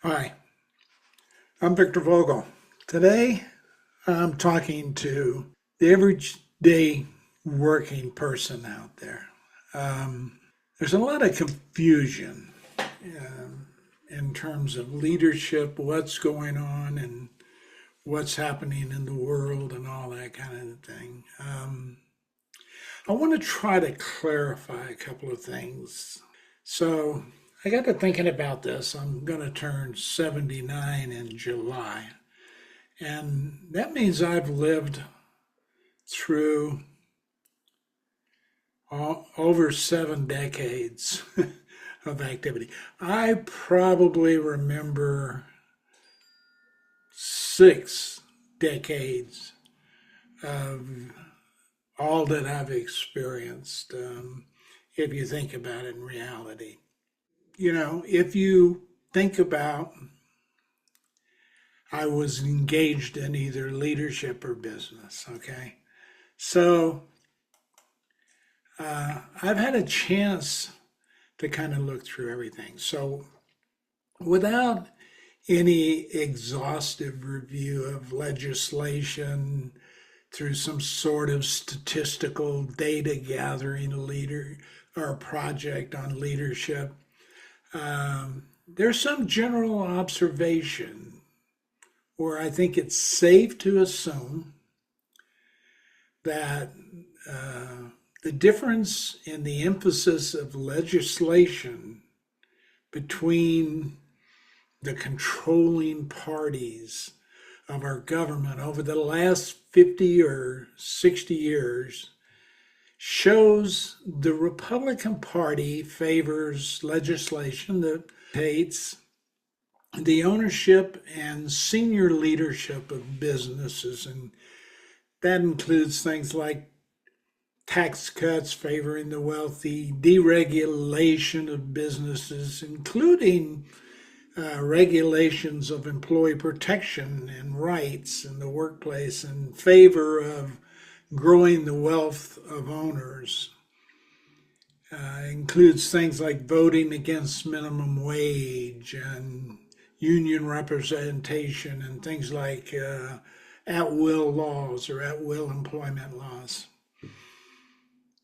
Hi, I'm Victor Vogel. Today I'm talking to the everyday working person out there. There's a lot of confusion in terms of leadership, what's going on, and what's happening in the world, and all that kind of thing. I want to try to clarify a couple of things. So, I got to thinking about this. I'm going to turn 79 in July. And that means I've lived through over 7 decades of activity. I probably remember 6 decades of all that I've experienced, if you think about it in reality. If you think about I was engaged in either leadership or business, okay? So I've had a chance to kind of look through everything. So without any exhaustive review of legislation through some sort of statistical data gathering leader or project on leadership, there's some general observation where I think it's safe to assume that the difference in the emphasis of legislation between the controlling parties of our government over the last 50 or 60 years shows the Republican Party favors legislation that states the ownership and senior leadership of businesses, and that includes things like tax cuts favoring the wealthy, deregulation of businesses, including regulations of employee protection and rights in the workplace in favor of growing the wealth of owners. Includes things like voting against minimum wage and union representation and things like at-will laws or at-will employment laws.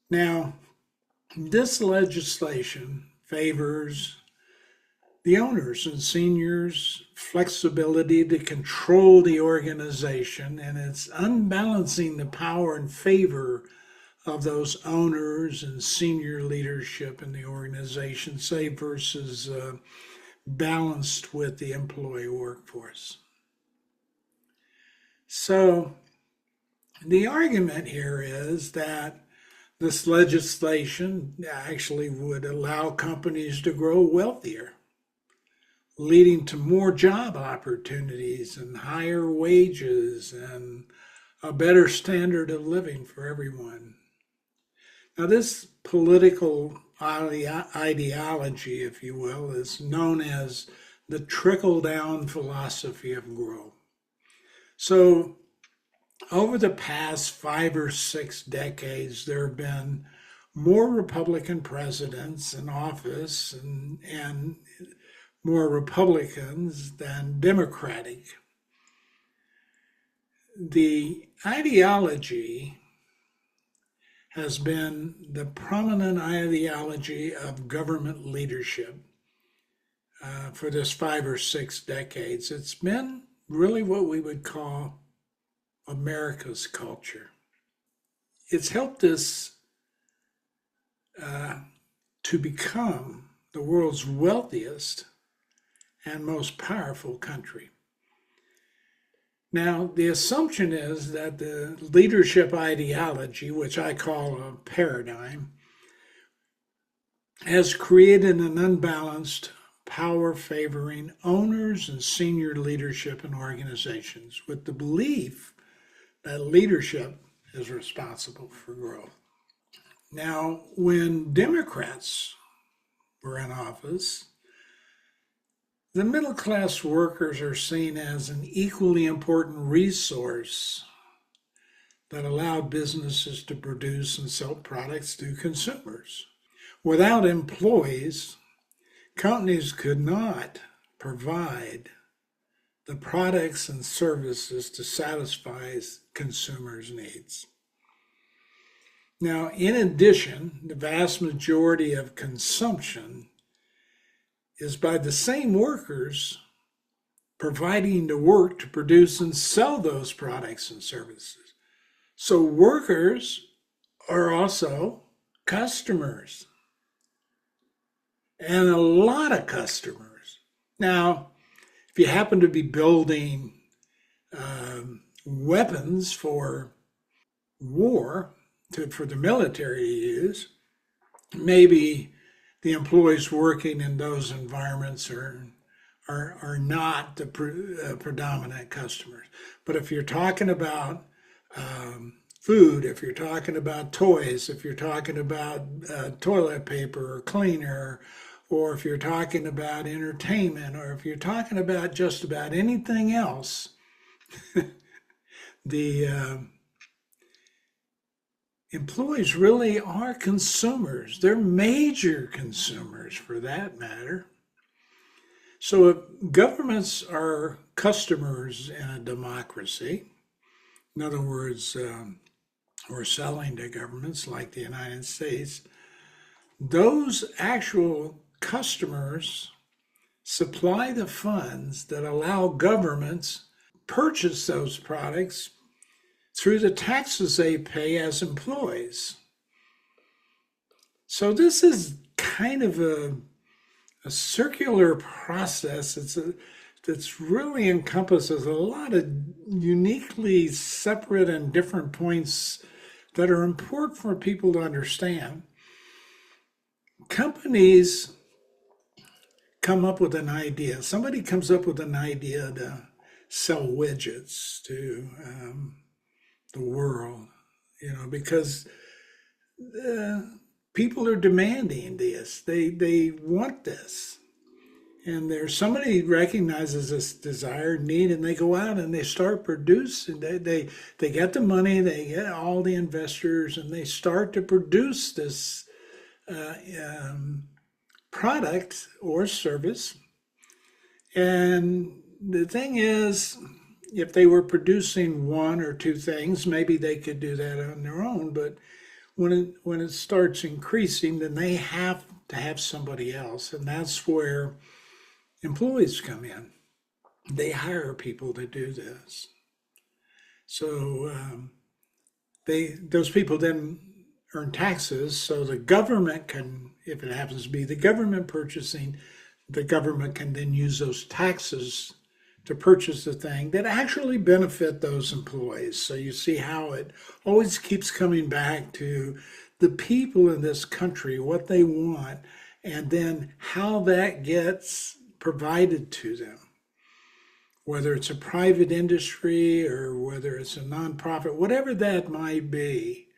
Now, this legislation favors the owners and seniors' flexibility to control the organization, and it's unbalancing the power and favor of those owners and senior leadership in the organization, say, versus balanced with the employee workforce. So the argument here is that this legislation actually would allow companies to grow wealthier, leading to more job opportunities and higher wages and a better standard of living for everyone. Now, this political ideology, if you will, is known as the trickle-down philosophy of growth. So, over the past 5 or 6 decades, there have been more Republican presidents in office and more Republicans than Democratic. The ideology has been the prominent ideology of government leadership for this 5 or 6 decades. It's been really what we would call America's culture. It's helped us to become the world's wealthiest and most powerful country. Now, the assumption is that the leadership ideology, which I call a paradigm, has created an unbalanced power favoring owners and senior leadership in organizations with the belief that leadership is responsible for growth. Now, when Democrats were in office, the middle class workers are seen as an equally important resource that allowed businesses to produce and sell products to consumers. Without employees, companies could not provide the products and services to satisfy consumers' needs. Now, in addition, the vast majority of consumption is by the same workers providing the work to produce and sell those products and services. So workers are also customers, and a lot of customers. Now, if you happen to be building weapons for war, for the military to use, maybe the employees working in those environments are not the predominant customers. But if you're talking about food, if you're talking about toys, if you're talking about toilet paper or cleaner, or if you're talking about entertainment, or if you're talking about just about anything else, the employees really are consumers. They're major consumers for that matter. So if governments are customers in a democracy, in other words, we're selling to governments like the United States, those actual customers supply the funds that allow governments purchase those products through the taxes they pay as employees. So this is kind of a circular process. That's really encompasses a lot of uniquely separate and different points that are important for people to understand. Companies come up with an idea. Somebody comes up with an idea to sell widgets to the world, because people are demanding this. They want this. And there's somebody recognizes this desire, need, and they go out and they start producing. They get the money, they get all the investors, and they start to produce this product or service. And the thing is, if they were producing one or two things, maybe they could do that on their own. But when it starts increasing, then they have to have somebody else, and that's where employees come in. They hire people to do this. So those people then earn taxes, so the government can, if it happens to be the government purchasing, the government can then use those taxes to purchase the thing that actually benefit those employees. So you see how it always keeps coming back to the people in this country, what they want, and then how that gets provided to them. Whether it's a private industry or whether it's a nonprofit, whatever that might be,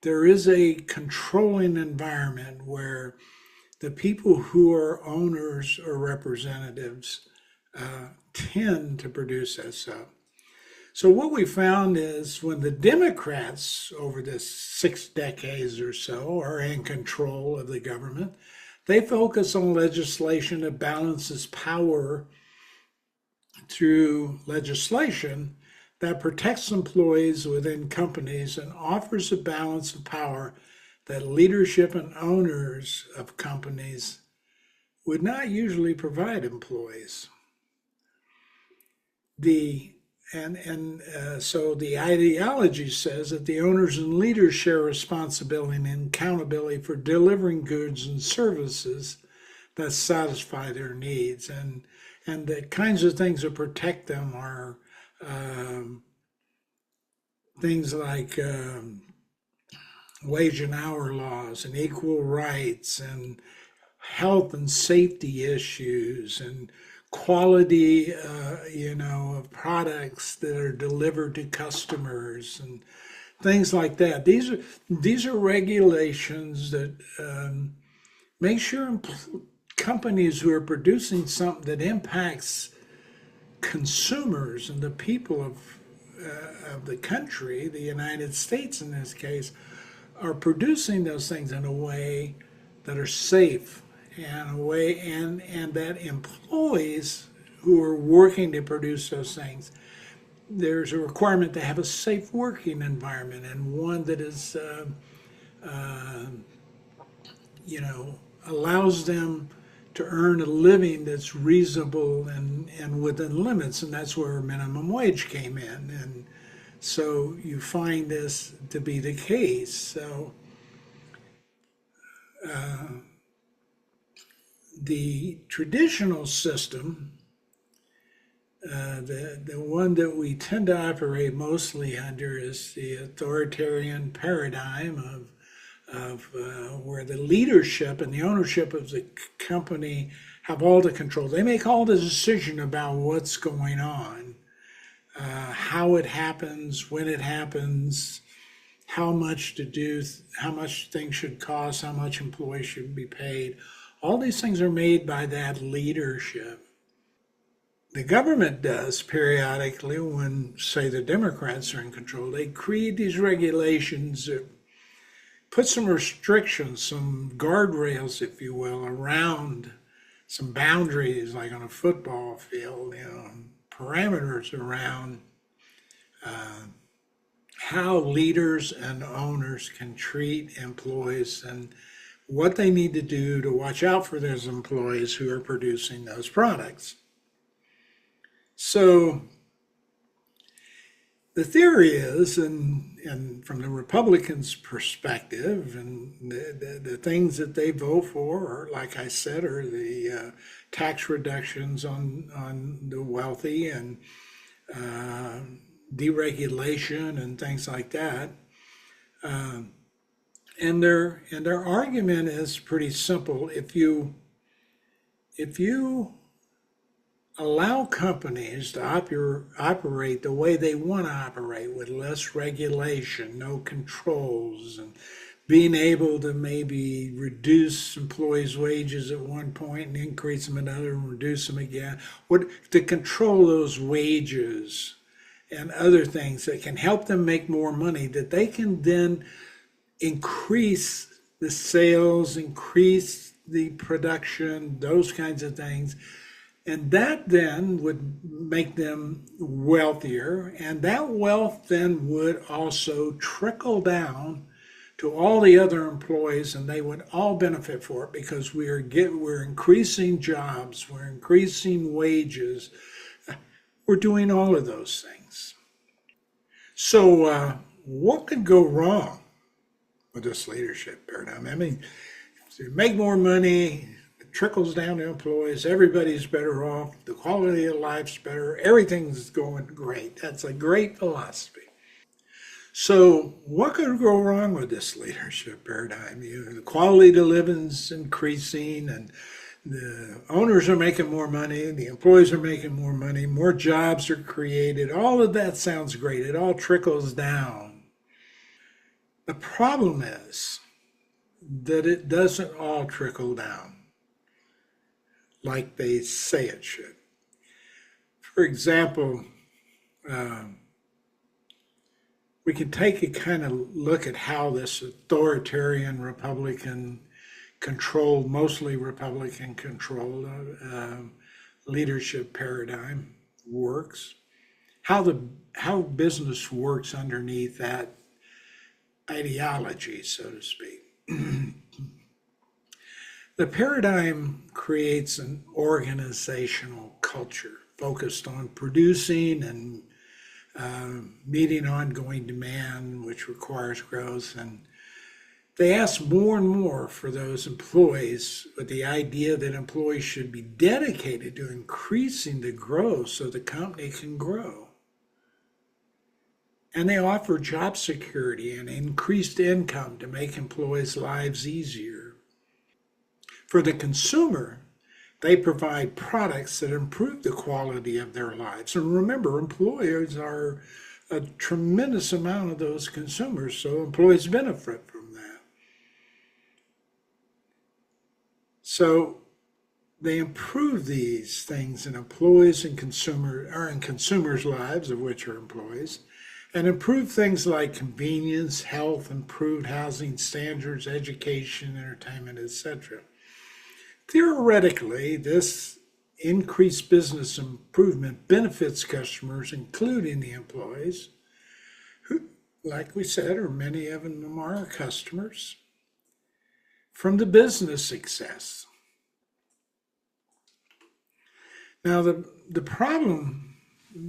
there is a controlling environment where the people who are owners or representatives tend to produce that stuff. So what we found is when the Democrats over this 6 decades or so are in control of the government, they focus on legislation that balances power through legislation that protects employees within companies and offers a balance of power that leadership and owners of companies would not usually provide employees. So the ideology says that the owners and leaders share responsibility and accountability for delivering goods and services that satisfy their needs, and the kinds of things that protect them are things like wage and hour laws and equal rights and health and safety issues and quality, of products that are delivered to customers and things like that. These are regulations that make sure companies who are producing something that impacts consumers and the people of the country, the United States in this case, are producing those things in a way that are safe and a way, and that employees who are working to produce those things, there's a requirement to have a safe working environment and one that is, uh, allows them to earn a living that's reasonable and within limits, and that's where minimum wage came in. And so you find this to be the case. So the traditional system, the one that we tend to operate mostly under, is the authoritarian paradigm of where the leadership and the ownership of the company have all the control. They make all the decision about what's going on, how it happens, when it happens, how much to do, how much things should cost, how much employees should be paid. All these things are made by that leadership. The government does periodically when, say, the Democrats are in control. They create these regulations that put some restrictions, some guardrails, if you will, around some boundaries, like on a football field, parameters around how leaders and owners can treat employees and what they need to do to watch out for those employees who are producing those products. So the theory is, and from the Republicans' perspective, and the things that they vote for, are, like I said, are the tax reductions on the wealthy and deregulation and things like that. And their argument is pretty simple. If you allow companies to operate the way they want to operate, with less regulation, no controls, and being able to maybe reduce employees' wages at one point and increase them another and reduce them again, to control those wages and other things that can help them make more money, that they can then increase the sales, increase the production, those kinds of things. And that then would make them wealthier. And that wealth then would also trickle down to all the other employees, and they would all benefit for it, because we're increasing jobs, we're increasing wages, we're doing all of those things. So what could go wrong with this leadership paradigm? I mean, if you make more money, it trickles down to employees, everybody's better off, the quality of life's better, everything's going great. That's a great philosophy. So what could go wrong with this leadership paradigm? The quality of living's increasing, and the owners are making more money, the employees are making more money, more jobs are created. All of that sounds great. It all trickles down. The problem is that it doesn't all trickle down like they say it should. For example, we can take a kind of look at how this authoritarian Republican controlled, mostly Republican controlled leadership paradigm works, how business works underneath that ideology, so to speak. The paradigm creates an organizational culture focused on producing and meeting ongoing demand, which requires growth. And they ask more and more for those employees, with the idea that employees should be dedicated to increasing the growth so the company can grow. And they offer job security and increased income to make employees' lives easier. For the consumer, they provide products that improve the quality of their lives. And remember, employers are a tremendous amount of those consumers, so employees benefit from that. So they improve these things in employees and consumers' lives, of which are employees, and improve things like convenience, health, improved housing standards, education, entertainment, etc. Theoretically, this increased business improvement benefits customers, including the employees, who, like we said, or many of them are our customers, from the business success. Now, the problem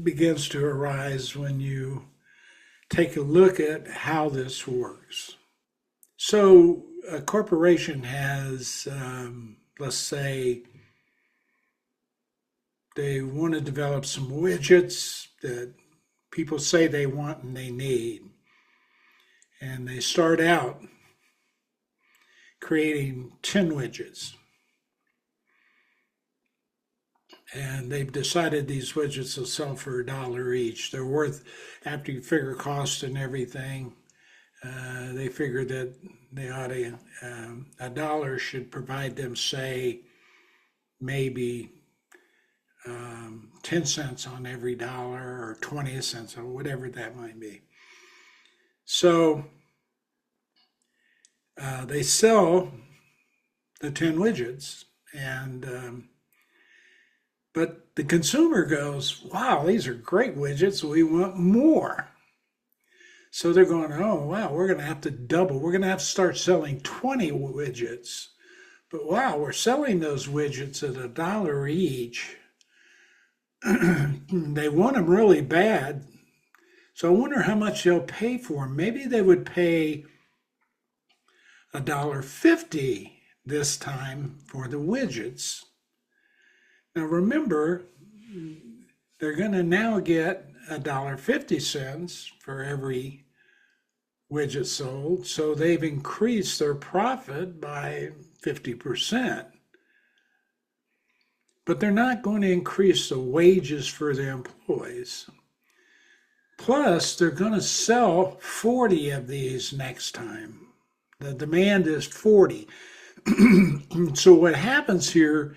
begins to arise when you take a look at how this works. So, a corporation has, let's say, they want to develop some widgets that people say they want and they need. And they start out creating 10 widgets. And they've decided these widgets will sell for $1 each. They're worth, after you figure cost and everything, they figure that they ought to, $1 should provide them, say, maybe 10 cents on every dollar or 20 cents or whatever that might be. So they sell the 10 widgets, and but the consumer goes, wow, these are great widgets, we want more. So they're going, oh, wow, we're going to have to double. We're going to have to start selling 20 widgets. But wow, we're selling those widgets at $1 each. They want them really bad. So I wonder how much they'll pay for them. Maybe they would pay $1.50 this time for the widgets. Now remember, they're going to now get $1.50 for every widget sold, so they've increased their profit by 50%. But they're not going to increase the wages for their employees. Plus, they're going to sell 40 of these next time. The demand is 40. So what happens here,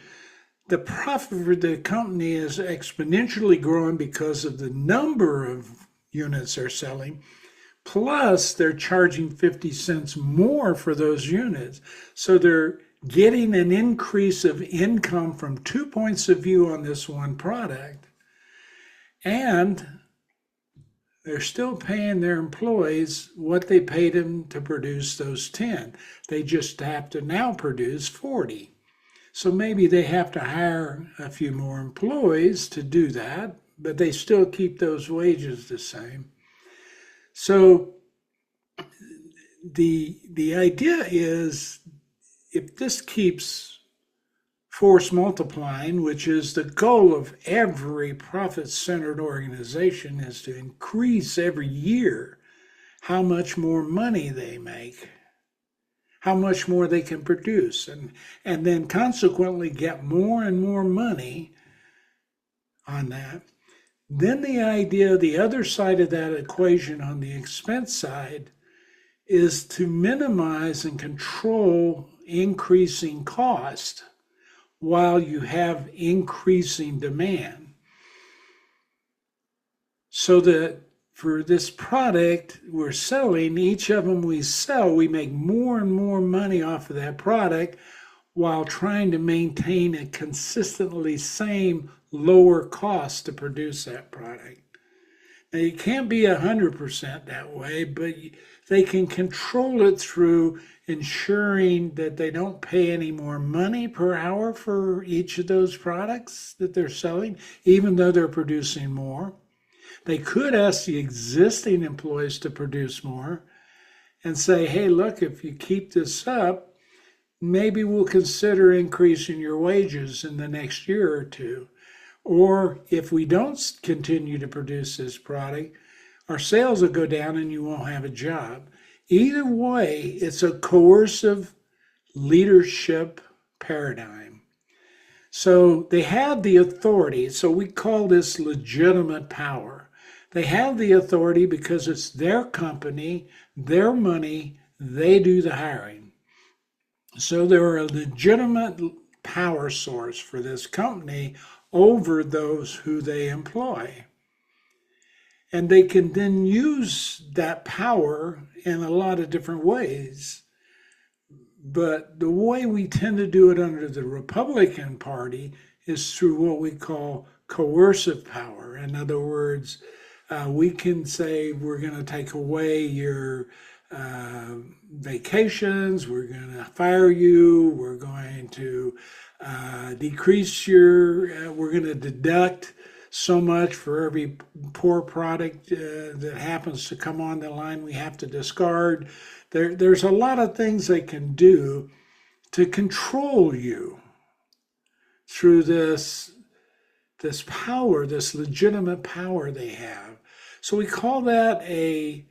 the profit for the company is exponentially growing because of the number of units they're selling. Plus, they're charging 50 cents more for those units. So they're getting an increase of income from 2 points of view on this one product. And they're still paying their employees what they paid them to produce those 10. They just have to now produce 40. So maybe they have to hire a few more employees to do that, but they still keep those wages the same. So the idea is, if this keeps force multiplying, which is the goal of every profit-centered organization, is to increase every year how much more money they make, how much more they can produce, and then consequently get more and more money on that. Then the idea, the other side of that equation on the expense side, is to minimize and control increasing cost while you have increasing demand. So that for this product we're selling, each of them we sell, we make more and more money off of that product while trying to maintain a consistently same lower cost to produce that product. Now, you can't be 100% that way, but they can control it through ensuring that they don't pay any more money per hour for each of those products that they're selling, even though they're producing more. They could ask the existing employees to produce more and say, hey, look, if you keep this up, maybe we'll consider increasing your wages in the next year or two. Or if we don't continue to produce this product, our sales will go down and you won't have a job. Either way, it's a coercive leadership paradigm. So they have the authority. So we call this legitimate power. They have the authority because it's their company, their money, they do the hiring. So they're a legitimate power source for this company over those who they employ. And they can then use that power in a lot of different ways. But the way we tend to do it under the Republican Party is through what we call coercive power. In other words, we can say we're going to take away your vacations, we're going to fire you, we're going to decrease we're going to deduct so much for every poor product that happens to come on the line we have to discard. There's a lot of things they can do to control you through this power, this legitimate power they have. So we call that a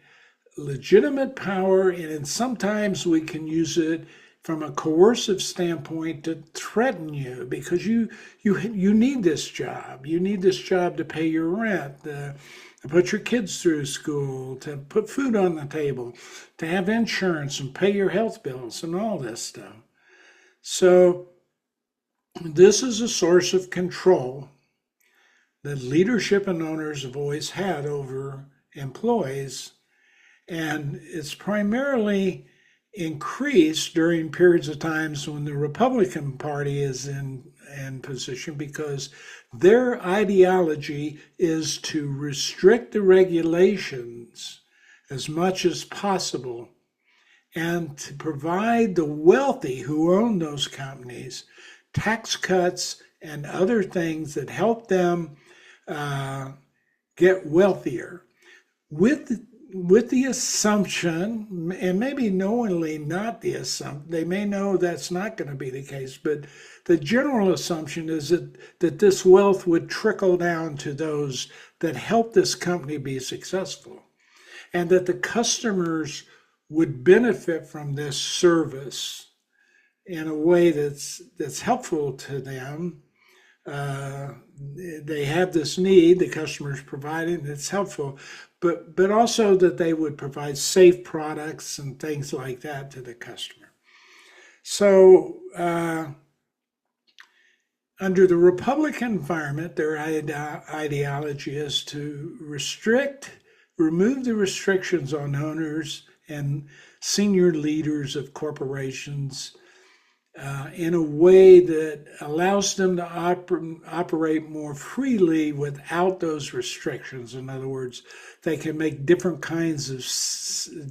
legitimate power, and sometimes we can use it from a coercive standpoint to threaten you because you need this job. You need this job to pay your rent, to put your kids through school, to put food on the table, to have insurance and pay your health bills and all this stuff. So this is a source of control that leadership and owners have always had over employees, and it's primarily increased during periods of times when the Republican Party is in position, because their ideology is to restrict the regulations as much as possible and to provide the wealthy who own those companies tax cuts and other things that help them get wealthier, with the assumption, and maybe knowingly not the assumption, they may know that's not going to be the case, but the general assumption is that this wealth would trickle down to those that help this company be successful, and that the customers would benefit from this service in a way that's helpful to them. They have this need, the customers provide it, and it's helpful, but also that they would provide safe products and things like that to the customer. So under the Republican environment, their ideology is to remove the restrictions on owners and senior leaders of corporations in a way that allows them to operate more freely without those restrictions. In other words, they can make different kinds of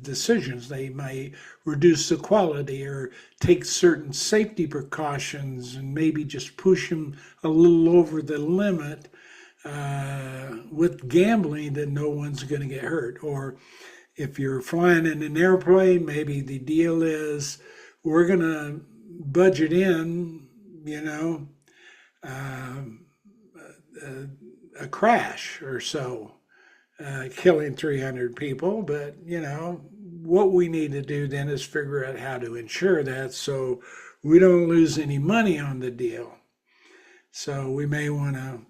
decisions. They may reduce the quality or take certain safety precautions and maybe just push them a little over the limit with gambling that no one's going to get hurt. Or if you're flying in an airplane, maybe the deal is we're going to budget in, a crash or so, killing 300 people. But, what we need to do then is figure out how to ensure that so we don't lose any money on the deal. So we may want to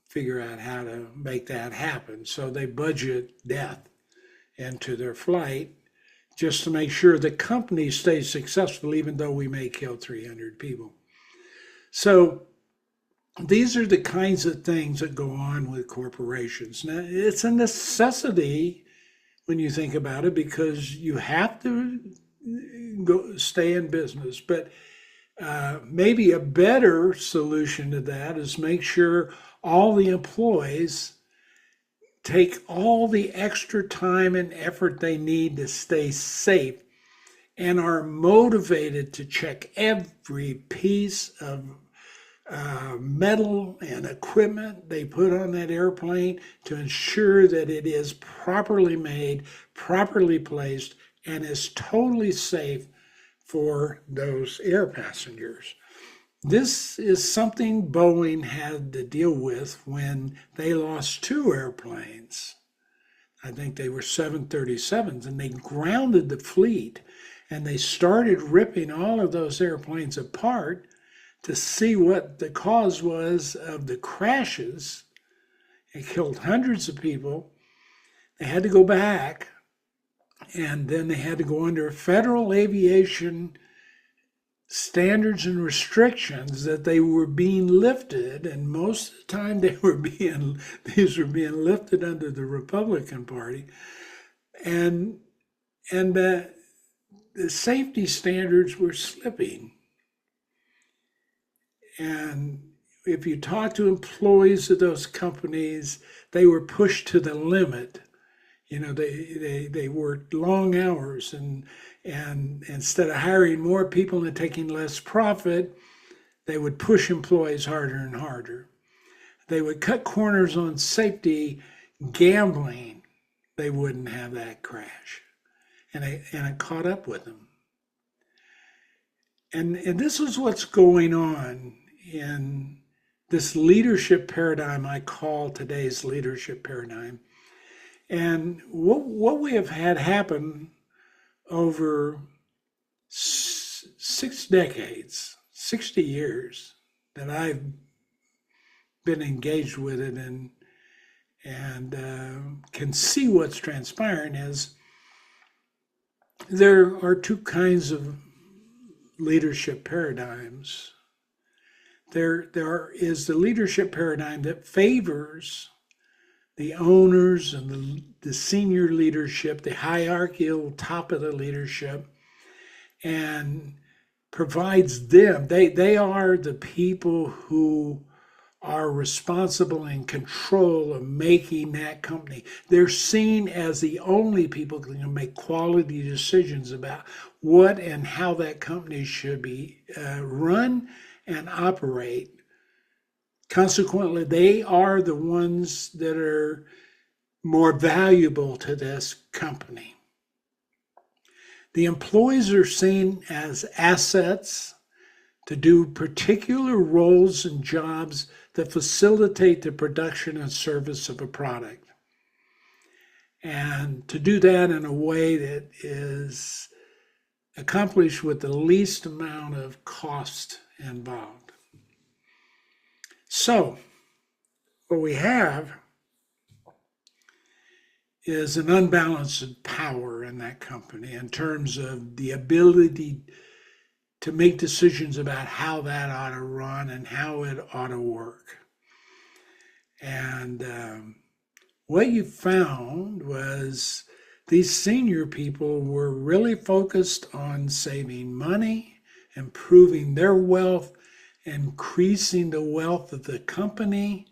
figure out how to make that happen. So they budget death into their flight just to make sure the company stays successful, even though we may kill 300 people. So these are the kinds of things that go on with corporations. Now, it's a necessity when you think about it, because you have to stay in business. But maybe a better solution to that is make sure all the employees take all the extra time and effort they need to stay safe and are motivated to check every piece of metal and equipment they put on that airplane to ensure that it is properly made, properly placed, and is totally safe for those air passengers. This is something Boeing had to deal with when they lost 2 airplanes. I think they were 737s, and they grounded the fleet, and they started ripping all of those airplanes apart to see what the cause was of the crashes. It killed hundreds of people. They had to go back, and then they had to go under federal aviation standards and restrictions that they were being lifted, and most of the time these were being lifted under the Republican Party, and the safety standards were slipping. And if you talk to employees of those companies, they were pushed to the limit. They worked long hours, and instead of hiring more people and taking less profit, they would push employees harder and harder. They would cut corners on safety, gambling. They wouldn't have that crash. And it caught up with them. And this is what's going on in this leadership paradigm I call today's leadership paradigm. And what we have had happen over 6 decades, 60 years that I've been engaged with it and can see what's transpiring is there are two kinds of leadership paradigms. There is the leadership paradigm that favors the owners and the senior leadership, the hierarchical top of the leadership, and provides them. They are the people who are responsible and in control of making that company. They're seen as the only people who can make quality decisions about what and how that company should be run and operate. Consequently, they are the ones that are more valuable to this company. The employees are seen as assets to do particular roles and jobs that facilitate the production and service of a product. And to do that in a way that is accomplished with the least amount of cost involved. So, what we have is an unbalanced power in that company in terms of the ability to make decisions about how that ought to run and how it ought to work. And what you found was these senior people were really focused on saving money, improving their wealth, increasing the wealth of the company,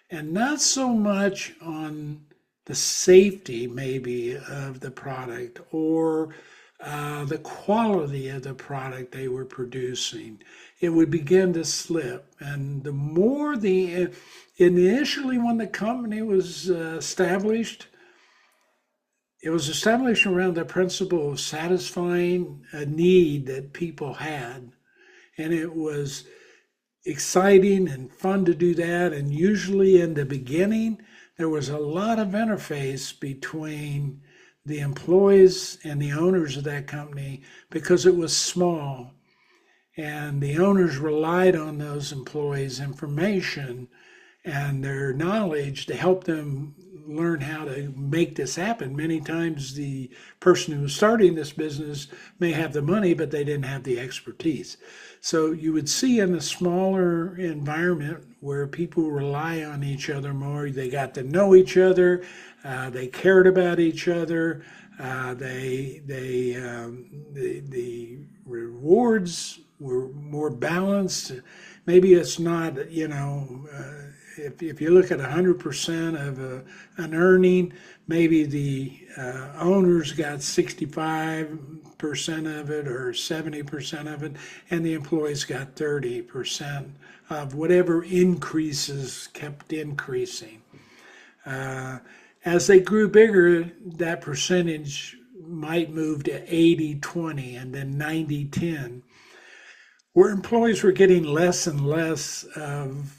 and not so much on the safety maybe of the product or the quality of the product they were producing. It would begin to slip. And the more initially when the company was established, it was established around the principle of satisfying a need that people had. And it was exciting and fun to do that. And usually in the beginning, there was a lot of interface between the employees and the owners of that company because it was small. And the owners relied on those employees' information and their knowledge to help them learn how to make this happen. Many times the person who was starting this business may have the money, but they didn't have the expertise. So you would see in a smaller environment where people rely on each other more, they got to know each other, they cared about each other, the rewards were more balanced. Maybe it's not, if you look at 100% of an earning, maybe the owners got 65% of it or 70% of it, and the employees got 30% of whatever increases kept increasing. As they grew bigger, that percentage might move to 80-20 and then 90-10, where employees were getting less and less of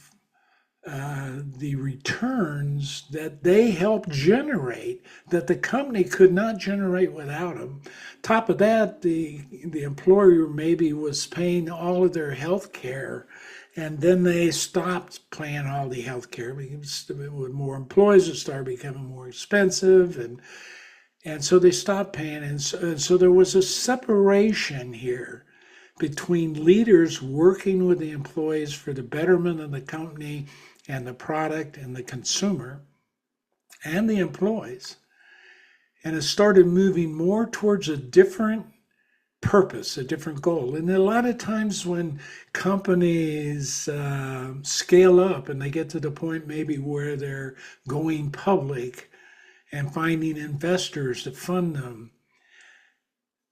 the returns that they helped generate, that the company could not generate without them. Top of that, the employer maybe was paying all of their health care, and then they stopped paying all the health care because with more employees it started becoming more expensive, and so they stopped paying, and so there was a separation here between leaders working with the employees for the betterment of the company and the product and the consumer and the employees. And it started moving more towards a different purpose, a different goal. And a lot of times when companies scale up and they get to the point maybe where they're going public and finding investors to fund them,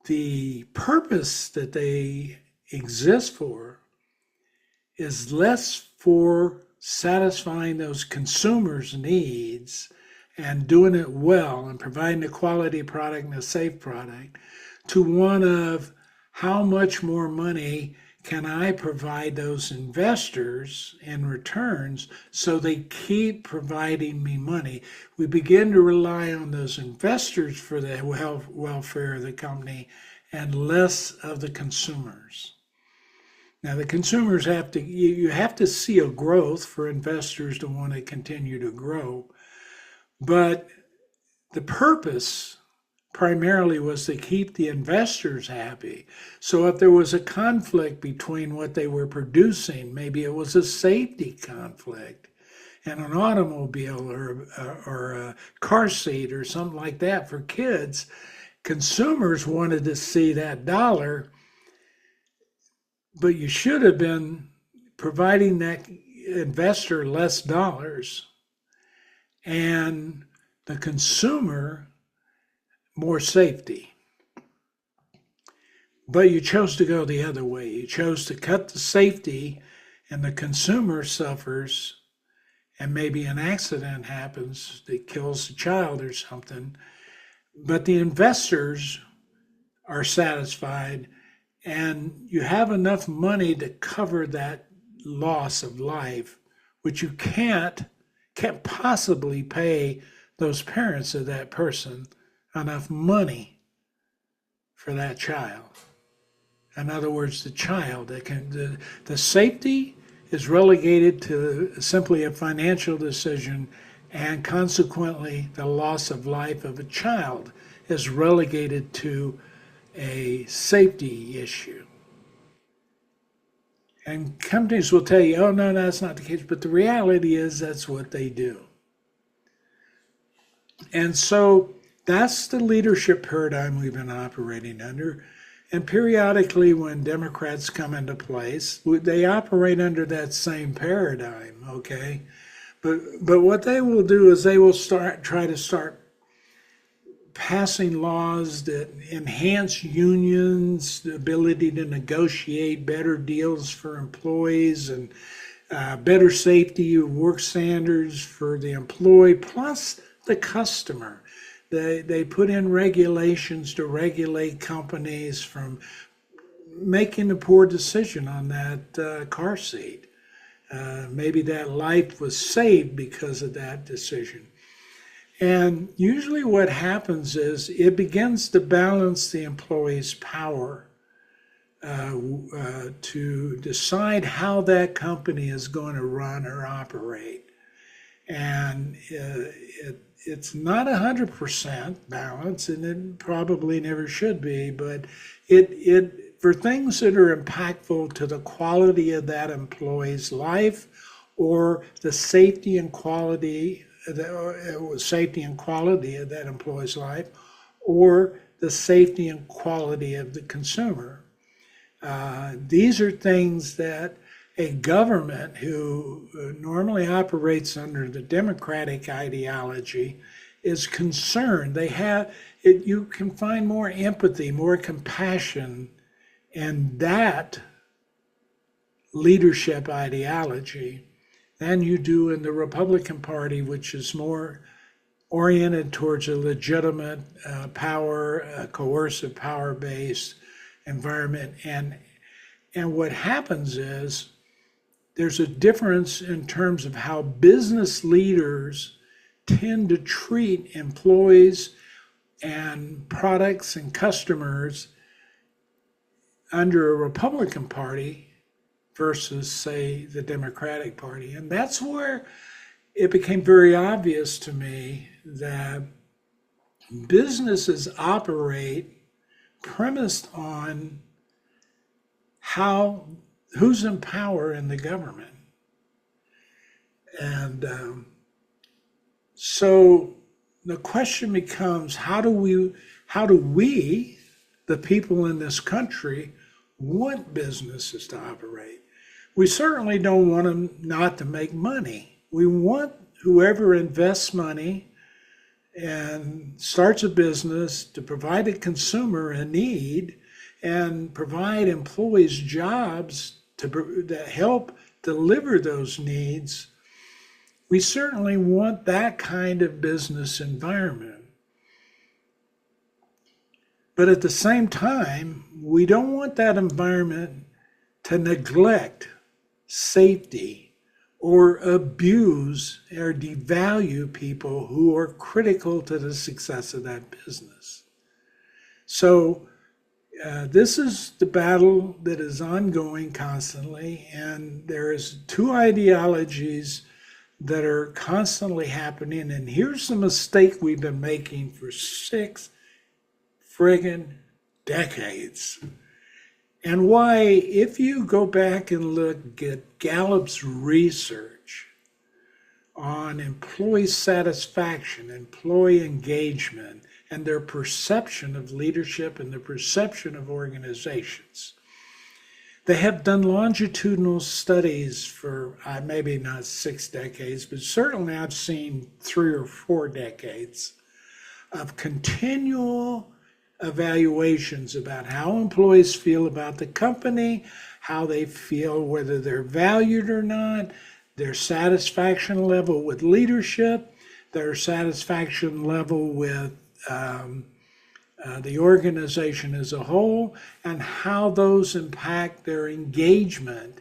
the purpose that they exist for is less for satisfying those consumers' needs and doing it well and providing a quality product and a safe product, to one of how much more money can I provide those investors in returns so they keep providing me money. We begin to rely on those investors for the welfare of the company and less of the consumers. Now, the consumers you have to see a growth for investors to want to continue to grow, but the purpose primarily was to keep the investors happy. So if there was a conflict between what they were producing, maybe it was a safety conflict and an automobile or a car seat or something like that for kids, consumers wanted to see that dollar, but you should have been providing that investor less dollars and the consumer more safety. But you chose to go the other way. You chose to cut the safety and the consumer suffers, and maybe an accident happens that kills a child or something, but the investors are satisfied and you have enough money to cover that loss of life, which you can't possibly pay those parents of that person enough money for that child. In other words, the safety is relegated to simply a financial decision, and consequently the loss of life of a child is relegated to a safety issue. And companies will tell you, oh, no, that's not the case. But the reality is that's what they do. And so that's the leadership paradigm we've been operating under. And periodically when Democrats come into place, they operate under that same paradigm, okay? But what they will do is they will try to start passing laws that enhance unions, the ability to negotiate better deals for employees and better safety work standards for the employee, plus the customer. They put in regulations to regulate companies from making a poor decision on that car seat. Maybe that life was saved because of that decision. And usually what happens is it begins to balance the employee's power to decide how that company is going to run or operate. And it's not 100% balance, and it probably never should be, but it for things that are impactful to the quality of that employee's life or the safety and quality of that employee's life, or the safety and quality of the consumer. These are things that a government who normally operates under the democratic ideology is concerned. You can find more empathy, more compassion in that leadership ideology than you do in the Republican Party, which is more oriented towards a legitimate power, a coercive power-based environment. And what happens is there's a difference in terms of how business leaders tend to treat employees and products and customers under a Republican Party versus, say, the Democratic Party. And that's where it became very obvious to me that businesses operate premised on who's in power in the government. And so the question becomes, how do we the people in this country want businesses to operate. We certainly don't want them not to make money. We want whoever invests money and starts a business to provide a consumer a need and provide employees jobs to help deliver those needs. We certainly want that kind of business environment. But at the same time, we don't want that environment to neglect safety or abuse or devalue people who are critical to the success of that business. So this is the battle that is ongoing constantly, and there is two ideologies that are constantly happening. And here's the mistake we've been making for 6 friggin' decades. And why, if you go back and look at Gallup's research on employee satisfaction, employee engagement, and their perception of leadership and their perception of organizations, they have done longitudinal studies for maybe not 6 decades, but certainly I've seen 3 or 4 decades of continual evaluations about how employees feel about the company, how they feel whether they're valued or not, their satisfaction level with leadership, their satisfaction level with the organization as a whole, and how those impact their engagement.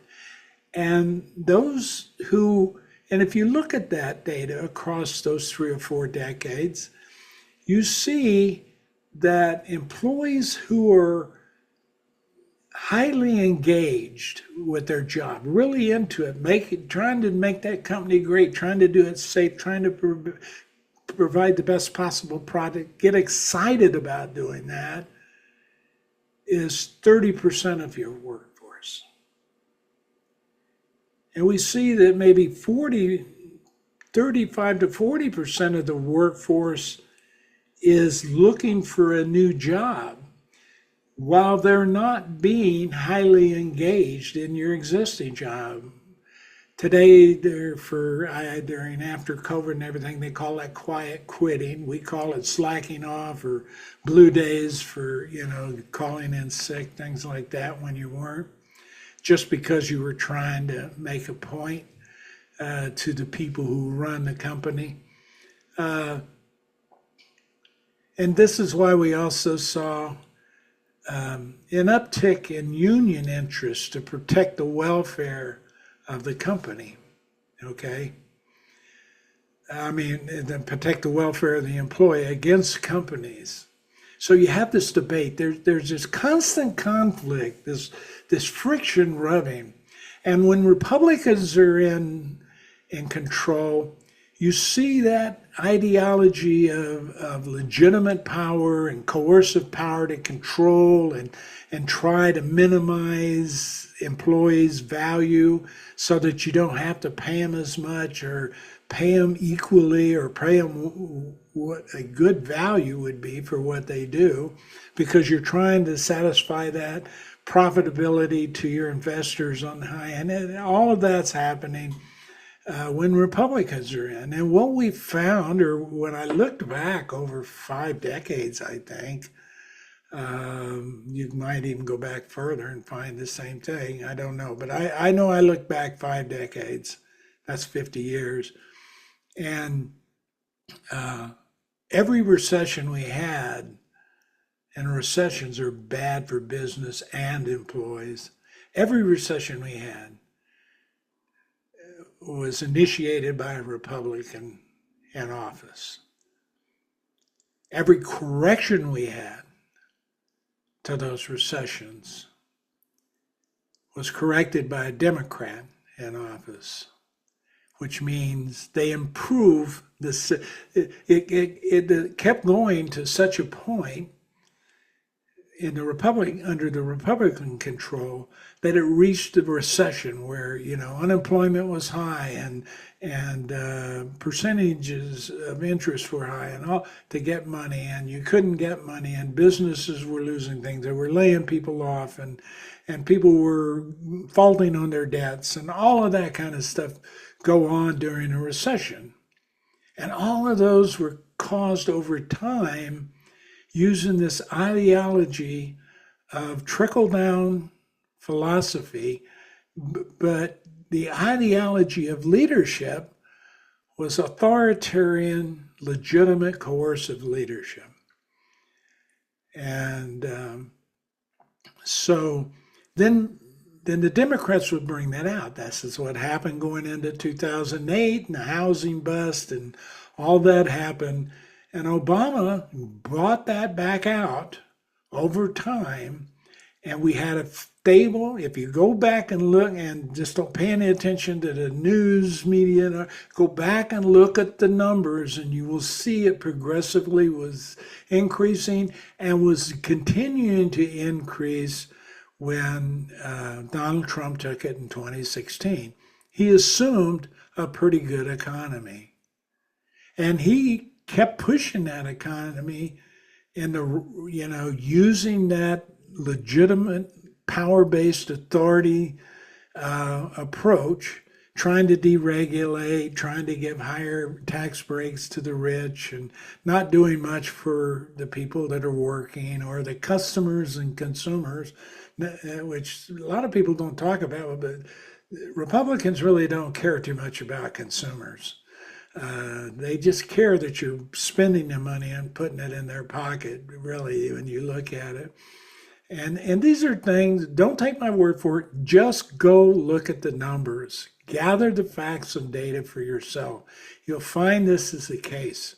And those who, and if you look at that data across those 3 or 4 decades, you see that employees who are highly engaged with their job, really into it, trying to make that company great, trying to do it safe, trying to provide the best possible product, get excited about doing that, is 30% of your workforce. And we see that maybe 35 to 40% of the workforce is looking for a new job while they're not being highly engaged in your existing job. Today, during after COVID and everything, they call that quiet quitting. We call it slacking off or blue days for, calling in sick, things like that when you weren't, just because you were trying to make a point to the people who run the company. And this is why we also saw an uptick in union interest to protect the welfare of the company, okay? To protect the welfare of the employee against companies. So you have this debate. There's this constant conflict, this friction rubbing. And when Republicans are in control, you see that ideology of legitimate power and coercive power to control and try to minimize employees' value so that you don't have to pay them as much or pay them equally or pay them what a good value would be for what they do, because you're trying to satisfy that profitability to your investors on the high end. And all of that's happening when Republicans are in. And what we found, or when I looked back over 5 decades, I think, you might even go back further and find the same thing. I don't know. But I know I looked back 5 decades. That's 50 years. And every recession we had, and recessions are bad for business and employees, every recession we had was initiated by a Republican in office. Every correction we had to those recessions was corrected by a Democrat in office, which means they improve it kept going to such a point in the Republic under the Republican control that it reached a recession where unemployment was high and percentages of interest were high and all to get money, and you couldn't get money, and businesses were losing things. They were laying people off, and people were faulting on their debts, and all of that kind of stuff go on during a recession. And all of those were caused over time using this ideology of trickle-down philosophy, but the ideology of leadership was authoritarian, legitimate, coercive leadership. And so then the Democrats would bring that out. This is what happened going into 2008 and the housing bust and all that happened. And Obama brought that back out over time. And we had a stable, if you go back and look and just don't pay any attention to the news media, go back and look at the numbers and you will see it progressively was increasing and was continuing to increase when Donald Trump took it in 2016. He assumed a pretty good economy. And he kept pushing that economy in the, using that legitimate power-based authority approach, trying to deregulate, trying to give higher tax breaks to the rich, and not doing much for the people that are working or the customers and consumers, which a lot of people don't talk about, but Republicans really don't care too much about consumers. They just care that you're spending the money and putting it in their pocket, really, when you look at it. And these are things, don't take my word for it, just go look at the numbers. Gather the facts and data for yourself. You'll find this is the case.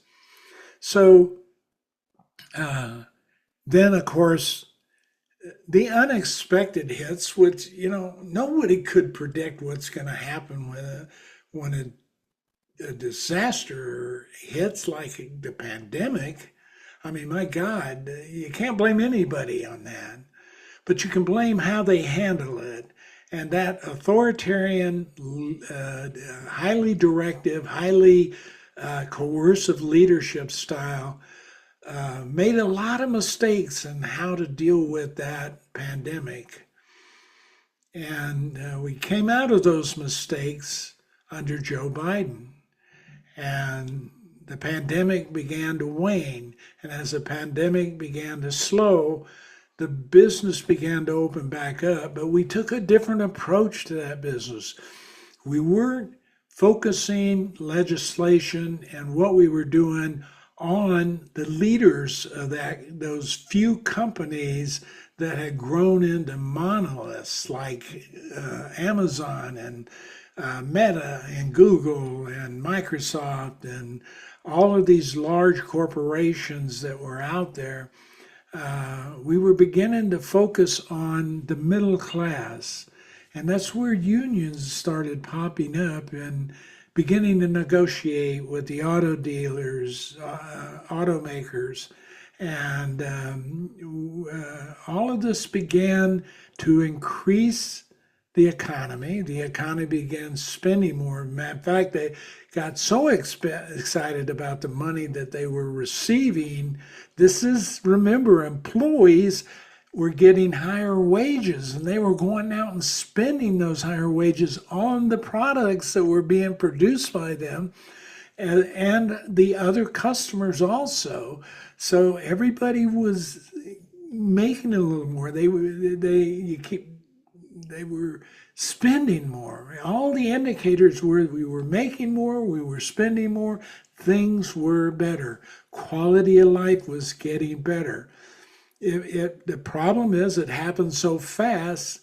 So then, of course, the unexpected hits, which, nobody could predict what's going to happen when a disaster hits like the pandemic. I mean, my God, you can't blame anybody on that, but you can blame how they handle it. And that authoritarian, highly directive, highly coercive leadership style made a lot of mistakes in how to deal with that pandemic. And we came out of those mistakes under Joe Biden. And the pandemic began to wane. And as the pandemic began to slow, the business began to open back up. But we took a different approach to that business. We weren't focusing legislation and what we were doing on the leaders of those few companies that had grown into monoliths like Amazon and Meta and Google and Microsoft and all of these large corporations that were out there. We were beginning to focus on the middle class. And that's where unions started popping up and beginning to negotiate with the auto dealers, automakers. And all of this began to increase the economy. The economy began spending more. In fact, they got so excited about the money that they were receiving. Remember, employees were getting higher wages, and they were going out and spending those higher wages on the products that were being produced by them and the other customers also. So everybody was making a little more. They were spending more. All the indicators were we were making more, we were spending more, things were better. Quality of life was getting better. The problem is it happened so fast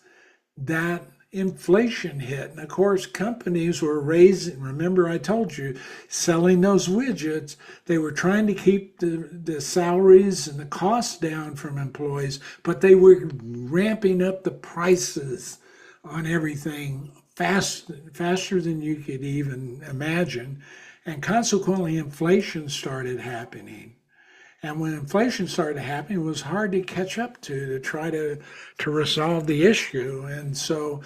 that inflation hit. And of course, companies were raising, remember I told you, selling those widgets, they were trying to keep the salaries and the costs down from employees, but they were ramping up the prices on everything faster than you could even imagine. And consequently, inflation started happening. And when inflation started happening, it was hard to catch up to try to resolve the issue. And so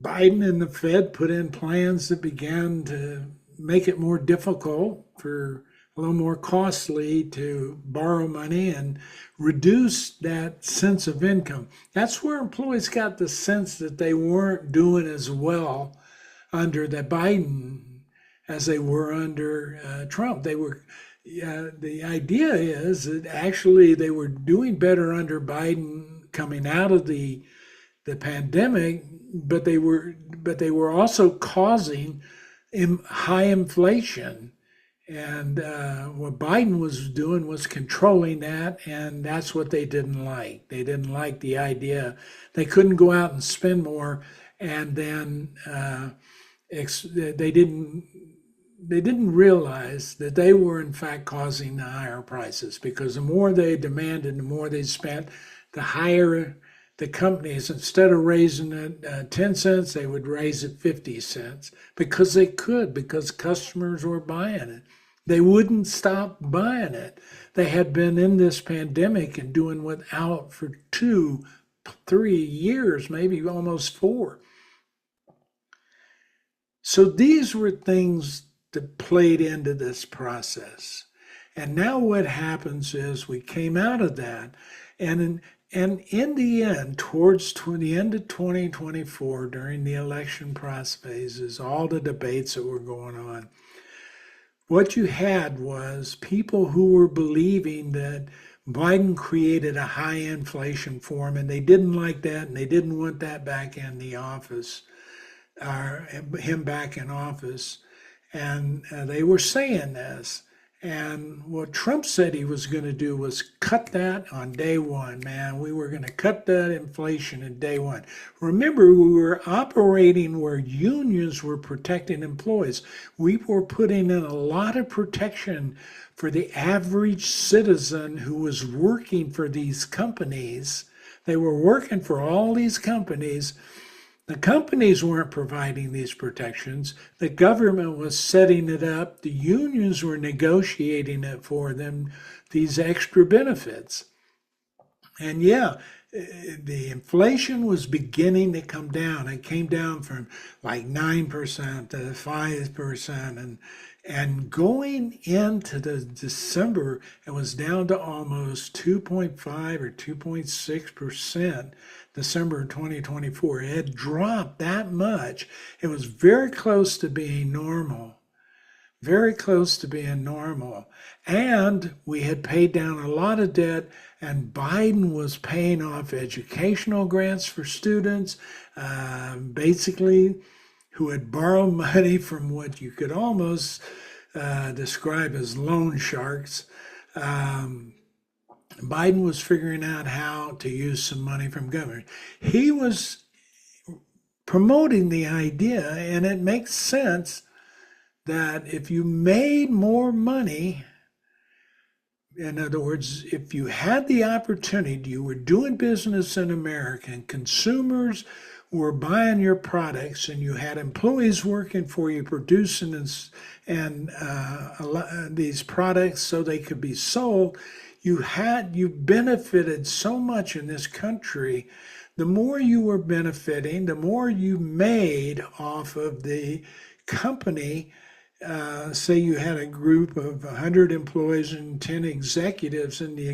Biden and the Fed put in plans that began to make it more difficult, for a little more costly, to borrow money and reduce that sense of income. That's where employees got the sense that they weren't doing as well under the Biden as they were under Trump. They were. The idea is that actually they were doing better under Biden coming out of the pandemic, but they were also causing high inflation. And what Biden was doing was controlling that, and that's what they didn't like. They didn't like the idea they couldn't go out and spend more, and then they didn't realize that they were in fact causing the higher prices, because the more they demanded, the more they spent, the higher the companies, instead of raising it 10 cents, they would raise it 50 cents because they could, because customers were buying it. They wouldn't stop buying it. They had been in this pandemic and doing without for 2, 3 years, maybe almost 4. So these were things that played into this process. And now what happens is we came out of that, and in the end, towards the end of 2024, during the election process phases, all the debates that were going on, what you had was people who were believing that Biden created a high inflation for them, and they didn't like that, and they didn't want that back in the office, him back in office. And they were saying this. And what Trump said he was going to do was cut that on day one, man. We were going to cut that inflation in day one. Remember, we were operating where unions were protecting employees. We were putting in a lot of protection for the average citizen who was working for these companies. They were working for all these companies. The companies weren't providing these protections. The government was setting it up. The unions were negotiating it for them, these extra benefits. And yeah, the inflation was beginning to come down. It came down from like 9% to 5%. And going into the December, it was down to almost 2.5 or 2.6%. December 2024. It had dropped that much. It was very close to being normal. Very close to being normal. And we had paid down a lot of debt, and Biden was paying off educational grants for students, basically, who had borrowed money from what you could almost describe as loan sharks. Biden was figuring out how to use some money from government. He was promoting the idea, and it makes sense that if you made more money, in other words, if you had the opportunity, you were doing business in America, and consumers were buying your products, and you had employees working for you producing these products so they could be sold, you benefited so much in this country. The more you were benefiting, the more you made off of the company. Say you had a group of 100 employees and 10 executives, and the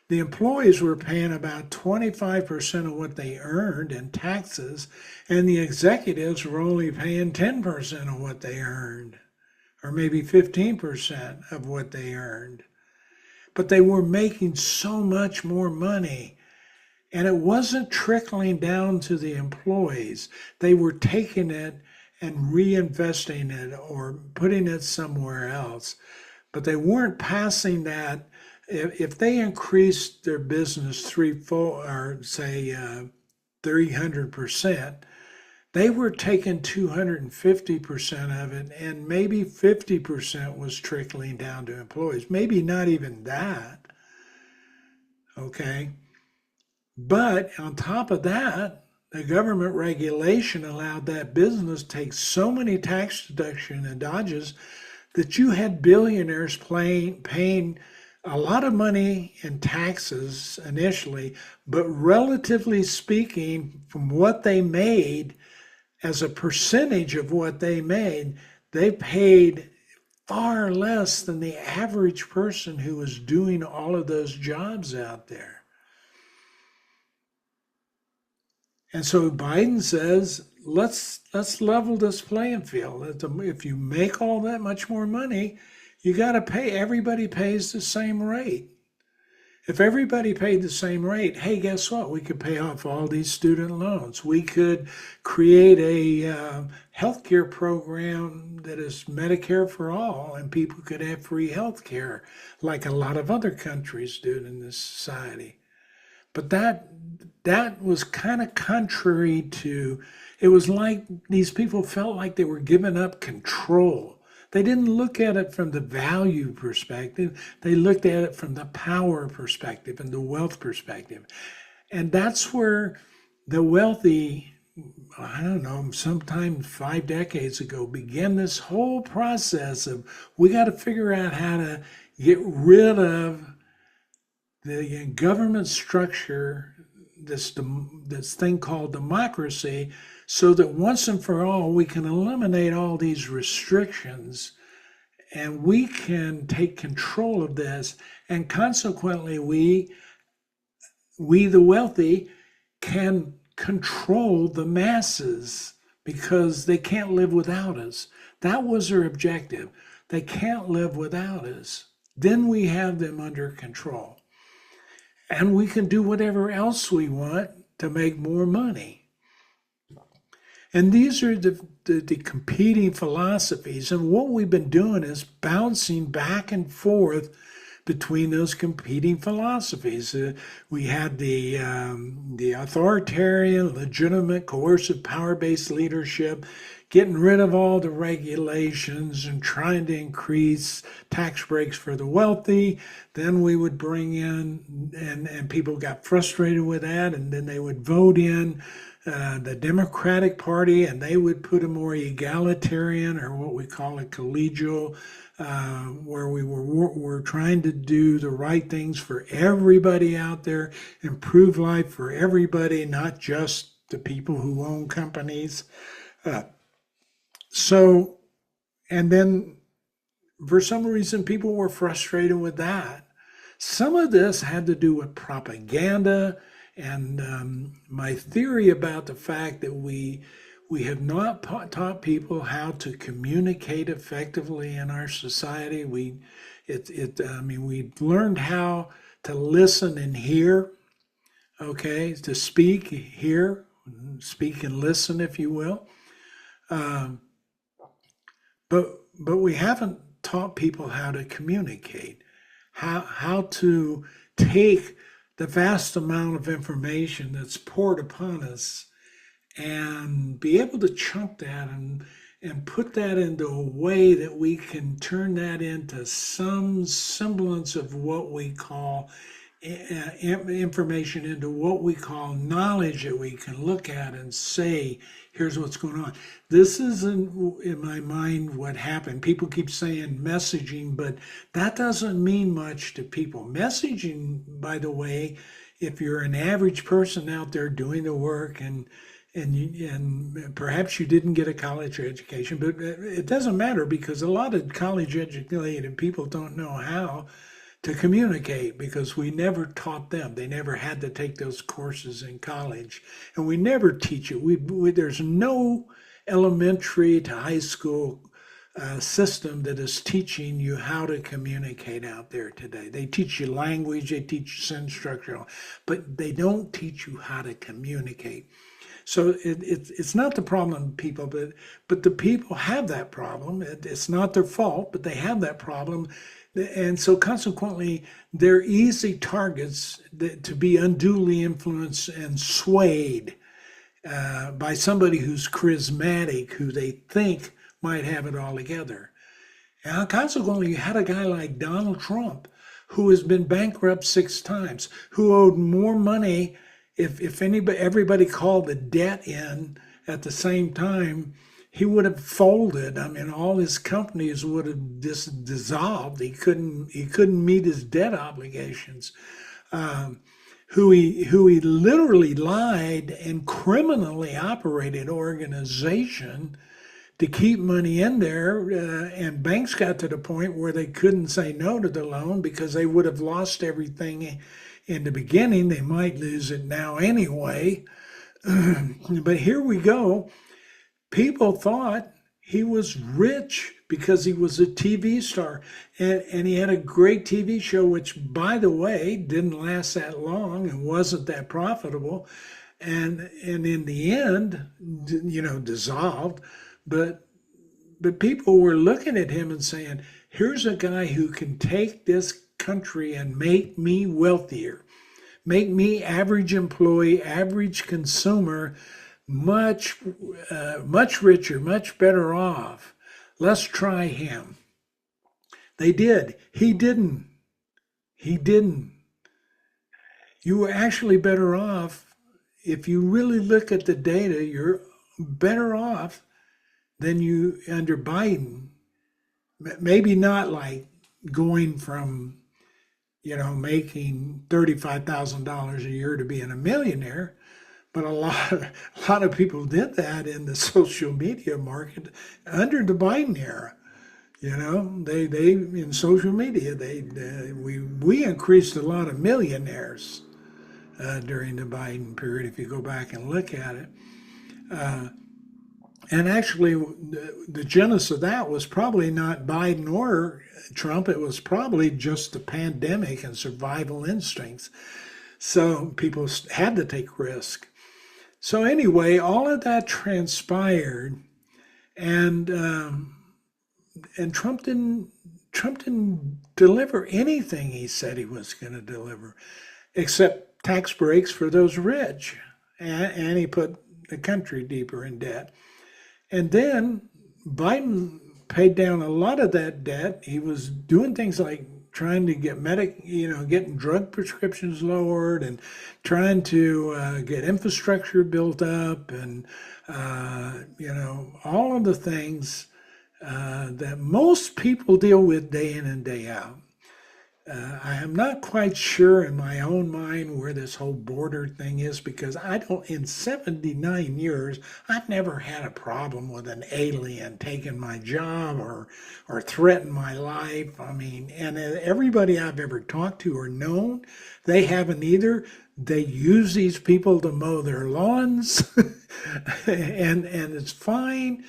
employees were paying about 25% of what they earned in taxes, and the executives were only paying 10% of what they earned, or maybe 15% of what they earned. But they were making so much more money, and it wasn't trickling down to the employees. They were taking it and reinvesting it or putting it somewhere else. But they weren't passing that. If they increased their business 300%, they were taking 250% of it, and maybe 50% was trickling down to employees. Maybe not even that. Okay. But on top of that, the government regulation allowed that business to take so many tax deduction and dodges that you had billionaires paying a lot of money in taxes initially, but relatively speaking, from what they made as a percentage of what they made, they paid far less than the average person who was doing all of those jobs out there. And so Biden says, let's level this playing field. If you make all that much more money, you got to pay. Everybody pays the same rate. If everybody paid the same rate, hey, guess what? We could pay off all these student loans. We could create a healthcare program that is Medicare for all, and people could have free healthcare like a lot of other countries do in this society. But that was kind of contrary to, it was like these people felt like they were giving up control. They didn't look at it from the value perspective. They looked at it from the power perspective and the wealth perspective. And that's where the wealthy, I don't know, sometime 5 decades ago, began this whole process of, we got to figure out how to get rid of the government structure, this thing called democracy, so that once and for all we can eliminate all these restrictions and we can take control of this, and consequently we the wealthy can control the masses because they can't live without us. That was their objective. They can't live without us. Then we have them under control. And we can do whatever else we want to make more money. And these are the competing philosophies. And what we've been doing is bouncing back and forth between those competing philosophies. We had the authoritarian, legitimate, coercive, power-based leadership, getting rid of all the regulations and trying to increase tax breaks for the wealthy. Then we would bring in, and people got frustrated with that, and then they would vote in the Democratic Party, and they would put a more egalitarian, or what we call a collegial, where we were trying to do the right things for everybody out there, improve life for everybody, not just the people who own companies. And then for some reason, people were frustrated with that. Some of this had to do with propaganda, and my theory about the fact that we have not taught people how to communicate effectively in our society. We learned how to listen and hear, okay, to speak, hear, speak and listen, if you will. But we haven't taught people how to communicate, how to take the vast amount of information that's poured upon us and be able to chunk that and put that into a way that we can turn that into some semblance of what we call information, into what we call knowledge that we can look at and say, here's what's going on. This isn't, in my mind, what happened. People keep saying messaging, but that doesn't mean much to people. Messaging, by the way, if you're an average person out there doing the work, and perhaps you didn't get a college education, but it doesn't matter, because a lot of college educated people don't know how to communicate, because we never taught them. They never had to take those courses in college, and we never teach it. There's no elementary to high school system that is teaching you how to communicate out there today. They teach you language, they teach you sentence structure, but they don't teach you how to communicate. So it's not the problem of people, but the people have that problem. It's not their fault, but they have that problem. And so consequently, they're easy targets to be unduly influenced and swayed by somebody who's charismatic, who they think might have it all together. And consequently, you had a guy like Donald Trump, who has been bankrupt 6 times, who owed more money. If everybody called the debt in at the same time, he would have folded. I mean, all his companies would have dissolved. He couldn't meet his debt obligations. Um, who he literally lied and criminally operated organization to keep money in there, and banks got to the point where they couldn't say no to the loan because they would have lost everything in the beginning. They might lose it now anyway. But here we go. People thought he was rich because he was a TV star. And he had a great TV show, which, by the way, didn't last that long and wasn't that profitable. And in the end, dissolved. But people were looking at him and saying, here's a guy who can take this country and make me wealthier, make me average employee, average consumer, much richer, much better off. Let's try him. They did. He didn't. You were actually better off. If you really look at the data, you're better off than you under Biden. Maybe not like going from, making $35,000 a year to being a millionaire, but a lot of people did that in the social media market under the Biden era. They in social media we increased a lot of millionaires during the Biden period. If you go back and look at it, and actually the genesis of that was probably not Biden or Trump. It was probably just the pandemic and survival instincts. So people had to take risk. So anyway, all of that transpired, and Trump didn't deliver anything he said he was going to deliver, except tax breaks for those rich, and he put the country deeper in debt. And then Biden paid down a lot of that debt. He was doing things like trying to get getting drug prescriptions lowered, and trying to get infrastructure built up, and all of the things that most people deal with day in and day out. I am not quite sure in my own mind where this whole border thing is, because in 79 years, I've never had a problem with an alien taking my job or threatening my life. I mean, and everybody I've ever talked to or known, they haven't either. They use these people to mow their lawns, and it's fine.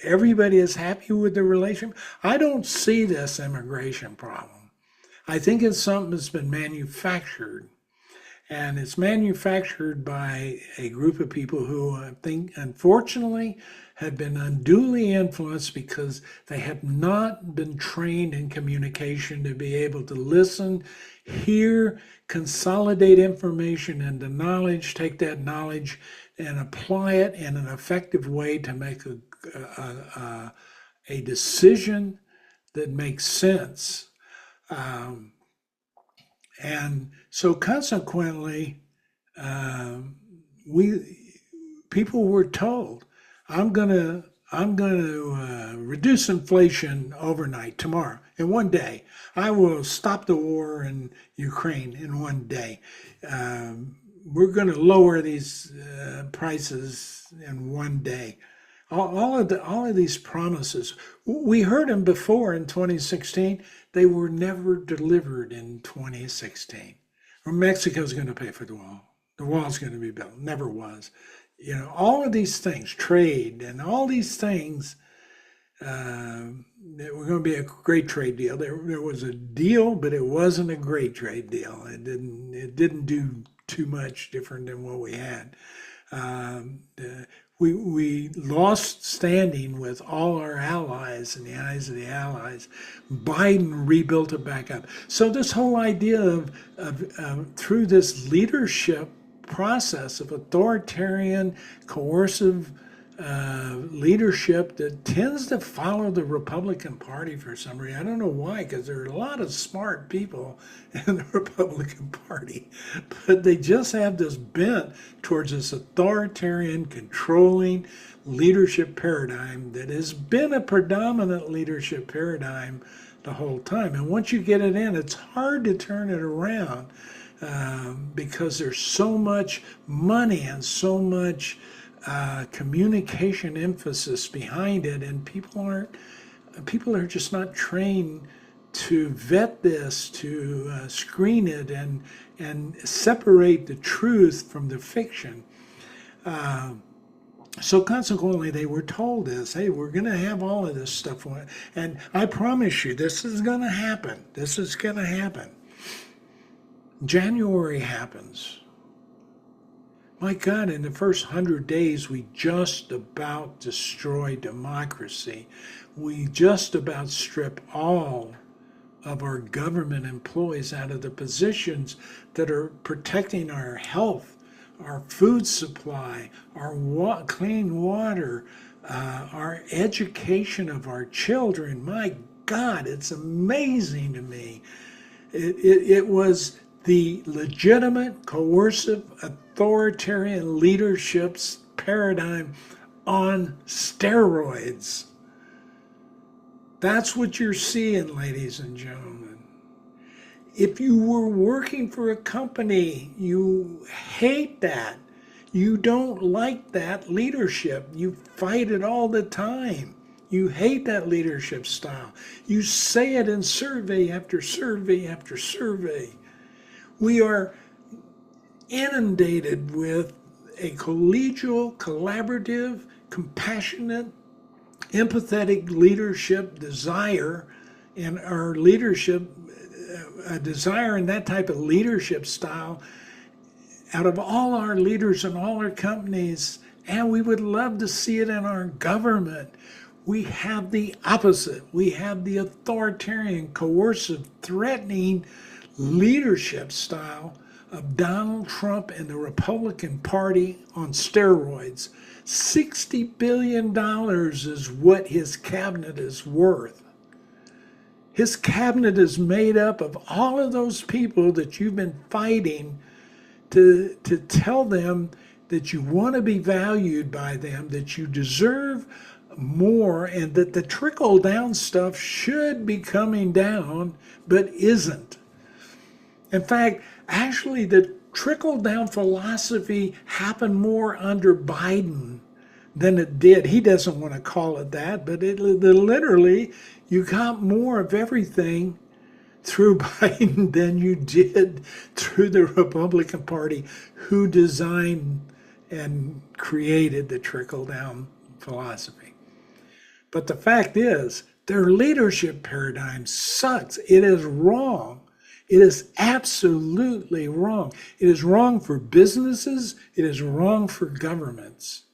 Everybody is happy with the relationship. I don't see this immigration problem. I think it's something that's been manufactured, and it's manufactured by a group of people who I think, unfortunately, have been unduly influenced because they have not been trained in communication to be able to listen, hear, consolidate information into knowledge, take that knowledge and apply it in an effective way to make a decision that makes sense. And so consequently, people were told, I'm gonna reduce inflation overnight, tomorrow, in one day. I will stop the war in Ukraine in one day. We're going to lower these prices in one day. All of these promises, we heard them before in 2016. They were never delivered in 2016. Or Mexico's going to pay for the wall. The wall's going to be built. Never was. All of these things, trade and all these things, it was going to be a great trade deal. There was a deal, but it wasn't a great trade deal. It didn't do too much different than what we had. We lost standing with all our allies in the eyes of the allies. Biden rebuilt it back up. So this whole idea of through this leadership process of authoritarian, coercive leadership that tends to follow the Republican Party for some reason. I don't know why, because there are a lot of smart people in the Republican Party, but they just have this bent towards this authoritarian, controlling leadership paradigm that has been a predominant leadership paradigm the whole time. And once you get it in, it's hard to turn it around because there's so much money and so much communication emphasis behind it, and people are just not trained to vet this, to screen it, and separate the truth from the fiction. So consequently, they were told this: hey, we're going to have all of this stuff, and I promise you, this is going to happen. This is going to happen. January happens. My God, in the first 100 days, we just about destroy democracy. We just about strip all of our government employees out of the positions that are protecting our health, our food supply, our clean water, our education of our children. My God, it's amazing to me. It was the legitimate, coercive, authoritarian leadership's paradigm on steroids. That's what you're seeing, ladies and gentlemen. If you were working for a company, you hate that. You don't like that leadership. You fight it all the time. You hate that leadership style. You say it in survey after survey after survey. We are inundated with a collegial, collaborative, compassionate, empathetic leadership desire, and our leadership, a desire in that type of leadership style out of all our leaders and all our companies, and we would love to see it in our government. We have the opposite. We have the authoritarian, coercive, threatening leadership style of Donald Trump and the Republican Party on steroids. $60 billion is what his cabinet is worth. His cabinet is made up of all of those people that you've been fighting to tell them that you want to be valued by them, that you deserve more, and that the trickle down stuff should be coming down, but isn't. In fact, actually, the trickle-down philosophy happened more under Biden than it did. He doesn't want to call it that, but literally, you got more of everything through Biden than you did through the Republican Party, who designed and created the trickle-down philosophy. But the fact is, their leadership paradigm sucks. It is wrong. It is absolutely wrong. It is wrong for businesses. It is wrong for governments.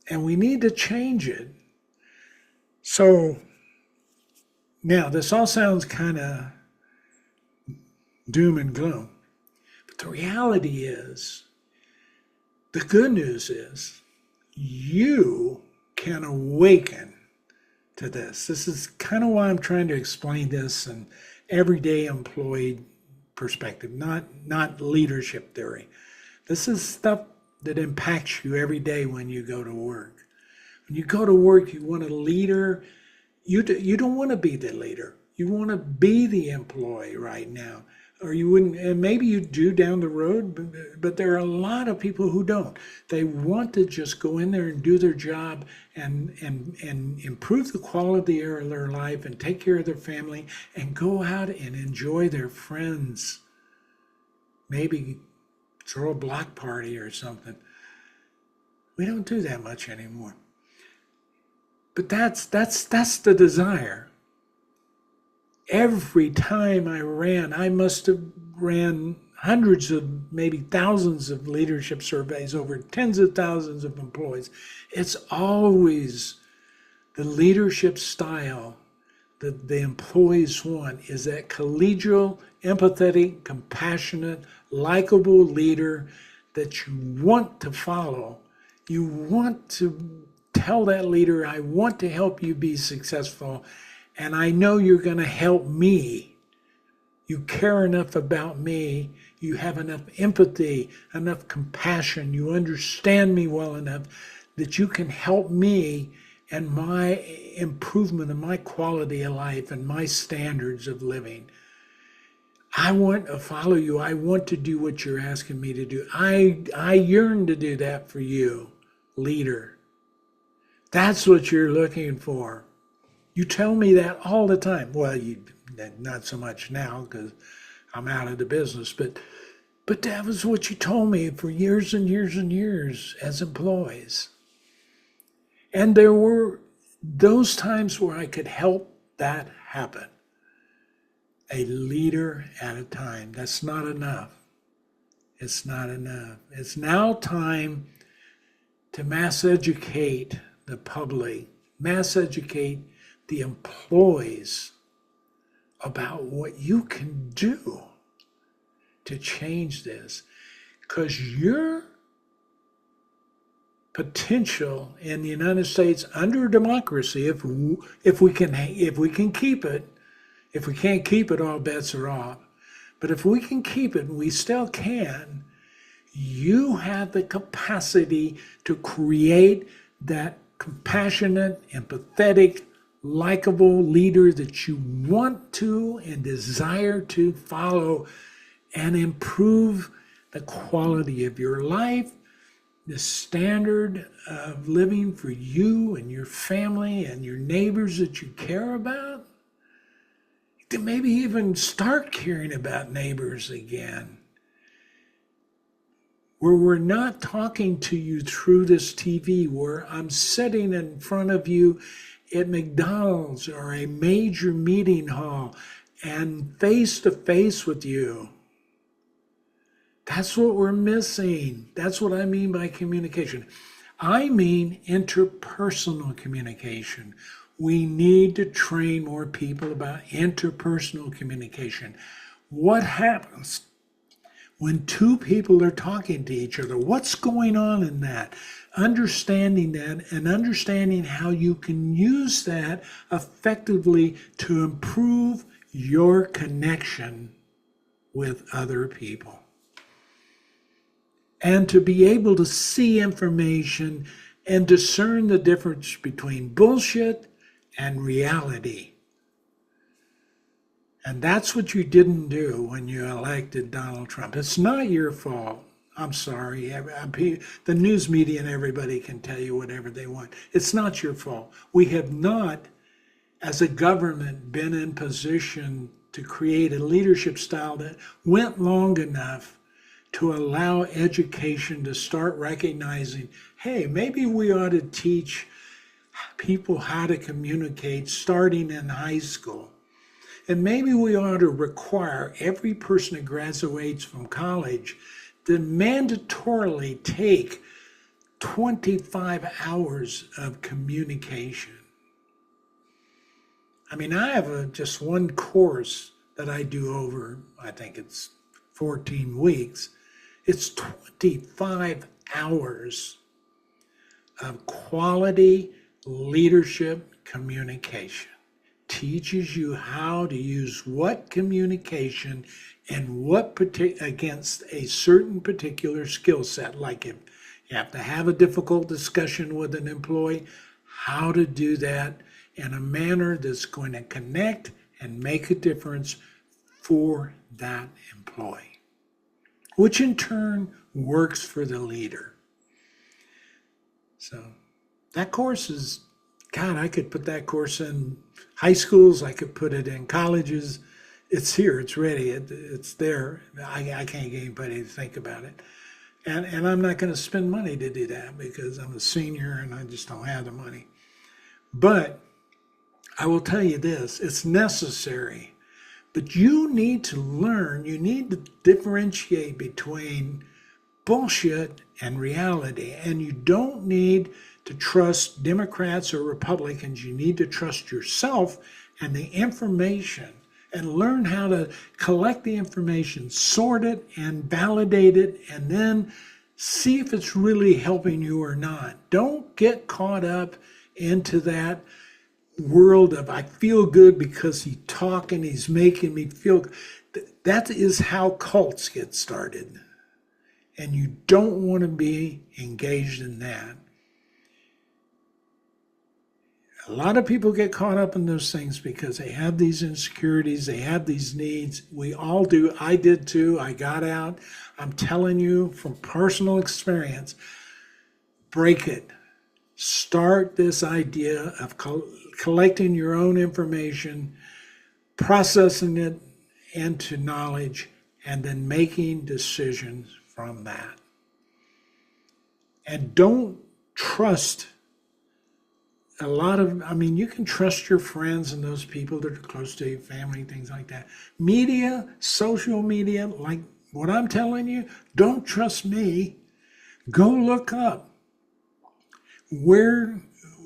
And we need to change it. So now this all sounds kind of doom and gloom. But the reality is, the good news is, you can awaken to this. This is kind of why I'm trying to explain this in everyday employee perspective, not leadership theory. This is stuff that impacts you every day when you go to work. When you go to work, you want a leader. You don't want to be the leader. You want to be the employee right now. Or you wouldn't, and maybe you do down the road, but there are a lot of people who don't. They want to just go in there and do their job and improve the quality of their life and take care of their family and go out and enjoy their friends. Maybe throw a block party or something. We don't do that much anymore. But that's the desire. Every time I ran, I must have ran hundreds of, maybe thousands of leadership surveys over tens of thousands of employees. It's always the leadership style that the employees want is that collegial, empathetic, compassionate, likable leader that you want to follow. You want to tell that leader, I want to help you be successful, and I know you're going to help me. You care enough about me. You have enough empathy, enough compassion. You understand me well enough that you can help me and my improvement and my quality of life and my standards of living. I want to follow you. I want to do what you're asking me to do. I yearn to do that for you, leader. That's what you're looking for. You tell me that all the time. Well, not so much now because I'm out of the business, but that was what you told me for years and years and years as employees. And there were those times where I could help that happen. A leader at a time. That's not enough. It's not enough. It's now time to mass educate the public, mass educate the employees about what you can do to change this. Because your potential in the United States under democracy, if we can keep it, if we can't keep it, all bets are off. But if we can keep it, and we still can, you have the capacity to create that compassionate, empathetic, likable leader that you want to and desire to follow and improve the quality of your life, the standard of living for you and your family and your neighbors that you care about. To maybe even start caring about neighbors again. Where we're not talking to you through this TV, where I'm sitting in front of you at McDonald's or a major meeting hall and face to face with you. That's what we're missing. That's what I mean by communication. I mean interpersonal communication. We need to train more people about interpersonal communication. What happens when two people are talking to each other? What's going on in that? Understanding that and understanding how you can use that effectively to improve your connection with other people. And to be able to see information and discern the difference between bullshit and reality. And that's what you didn't do when you elected Donald Trump. It's not your fault. I'm sorry. The news media and everybody can tell you whatever they want. It's not your fault. We have not, as a government, been in position to create a leadership style that went long enough to allow education to start recognizing, hey, maybe we ought to teach people how to communicate starting in high school. And maybe we ought to require every person that graduates from college to mandatorily take 25 hours of communication. I mean, I have just one course that I do over, I think it's 14 weeks. It's 25 hours of quality leadership communication. Teaches you how to use what communication and what against a certain particular skill set. Like if you have to have a difficult discussion with an employee, how to do that in a manner that's going to connect and make a difference for that employee, which in turn works for the leader. So that course is, God, I could put that course in high schools. I could put it in colleges. It's here. It's ready. It's there. I can't get anybody to think about it. And I'm not going to spend money to do that because I'm a senior and I just don't have the money. But I will tell you this, it's necessary. But you need to learn, you need to differentiate between bullshit and reality. And you don't need to trust Democrats or Republicans. You need to trust yourself and the information and learn how to collect the information, sort it and validate it, and then See if it's really helping you or not. Don't get caught up into that world of I feel good because he's talking, he's making me feel. That is how cults get started. And you don't want to be engaged in that. A lot of people get caught up in those things because they have these insecurities, they have these needs. We all do. I did too. I got out. I'm telling you from personal experience, break it. Start this idea of collecting your own information, processing it into knowledge, and then making decisions from that. And don't trust you can trust your friends and those people that are close to you, family, things like that. Media, social media, like what I'm telling you, don't trust me. Go look up where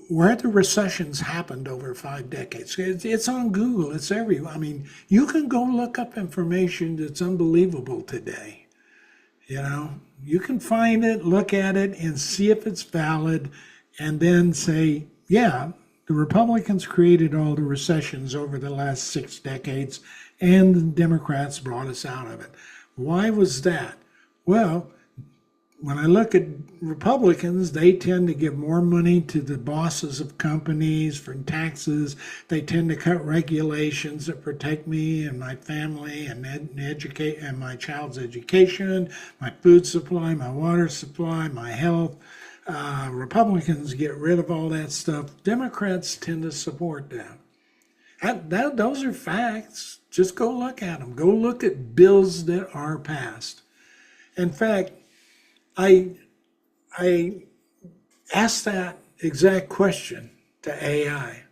the recessions happened over 5 decades. It's on Google. It's everywhere. You can go look up information that's unbelievable today. You can find it, look at it, and see if it's valid, and then say, yeah, the Republicans created all the recessions over the last 6 decades, and the Democrats brought us out of it. Why was that? Well, when I look at Republicans, they tend to give more money to the bosses of companies for taxes. They tend to cut regulations that protect me and my family and educate and my child's education, my food supply, my water supply, my health. Republicans get rid of all that stuff. Democrats tend to support that. Those are facts. Just go look at them. Go look at bills that are passed. In fact, I asked that exact question to AI,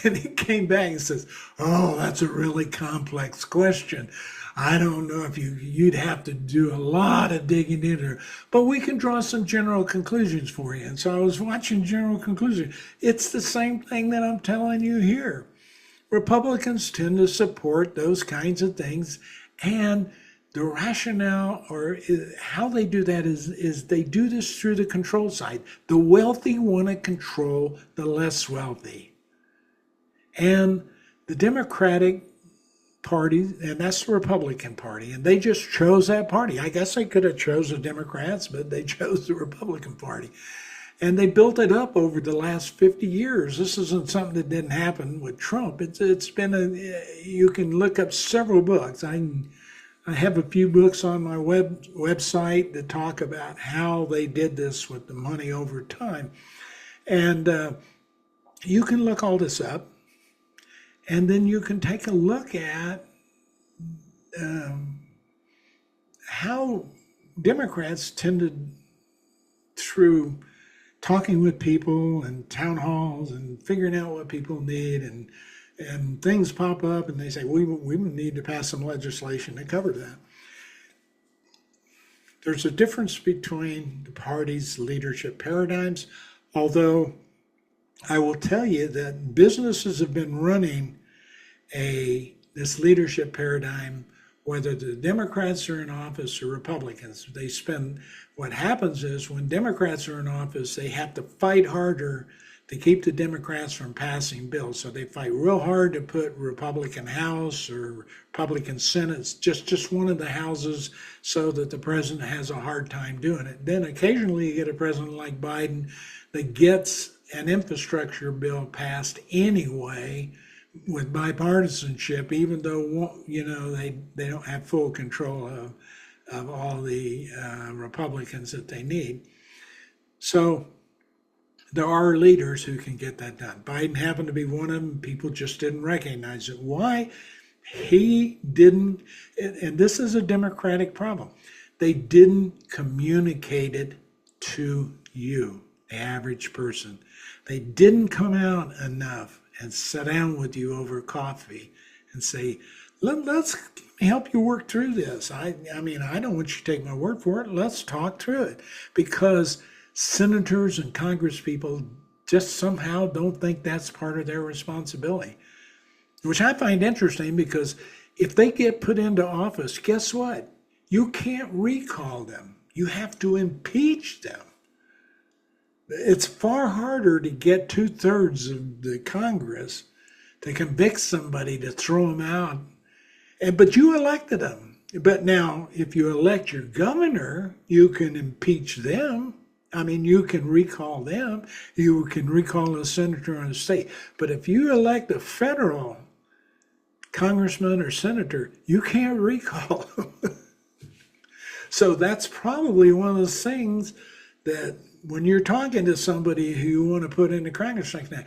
and it came back and says, "Oh, that's a really complex question. I don't know if you'd have to do a lot of digging into it, but we can draw some general conclusions for you." And so I was watching general conclusions. It's the same thing that I'm telling you here. Republicans tend to support those kinds of things, and the rationale or how they do that is they do this through the control side. The wealthy want to control the less wealthy. And the Democratic Party, and that's the Republican Party, and they just chose that party. I guess they could have chose the Democrats, but they chose the Republican Party. And they built it up over the last 50 years. This isn't something that didn't happen with Trump. It's been you can look up several books. I have a few books on my website that talk about how they did this with the money over time. And you can look all this up, and then you can take a look at how Democrats tended, through talking with people and town halls and figuring out what people need, and things pop up and they say, we need to pass some legislation to cover that. There's a difference between the party's leadership paradigms, although I will tell you that businesses have been running this leadership paradigm, whether the Democrats are in office or Republicans. What happens is when Democrats are in office, they have to fight harder to keep the Democrats from passing bills. So they fight real hard to put Republican House or Republican Senate, just one of the houses, so that the president has a hard time doing it. Then occasionally you get a president like Biden that gets an infrastructure bill passed anyway with bipartisanship, even though they don't have full control of all the Republicans that they need. So there are leaders who can get that done. Biden happened to be one of them. People just didn't recognize it. Why? He didn't, and this is a Democratic problem. They didn't communicate it to you, the average person. They didn't come out enough and sit down with you over coffee and say, let's help you work through this. I don't want you to take my word for it. Let's talk through it. Because senators and Congress people just somehow don't think that's part of their responsibility, which I find interesting, because if they get put into office, guess what? You can't recall them. You have to impeach them. It's far harder to get 2/3 of the Congress to convict somebody to throw them out. But you elected them. But now, if you elect your governor, you can impeach them. I mean, you can recall them. You can recall a senator in a state. But if you elect a federal congressman or senator, you can't recall them. So that's probably one of those things that when you're talking to somebody who you want to put in the Congress like that,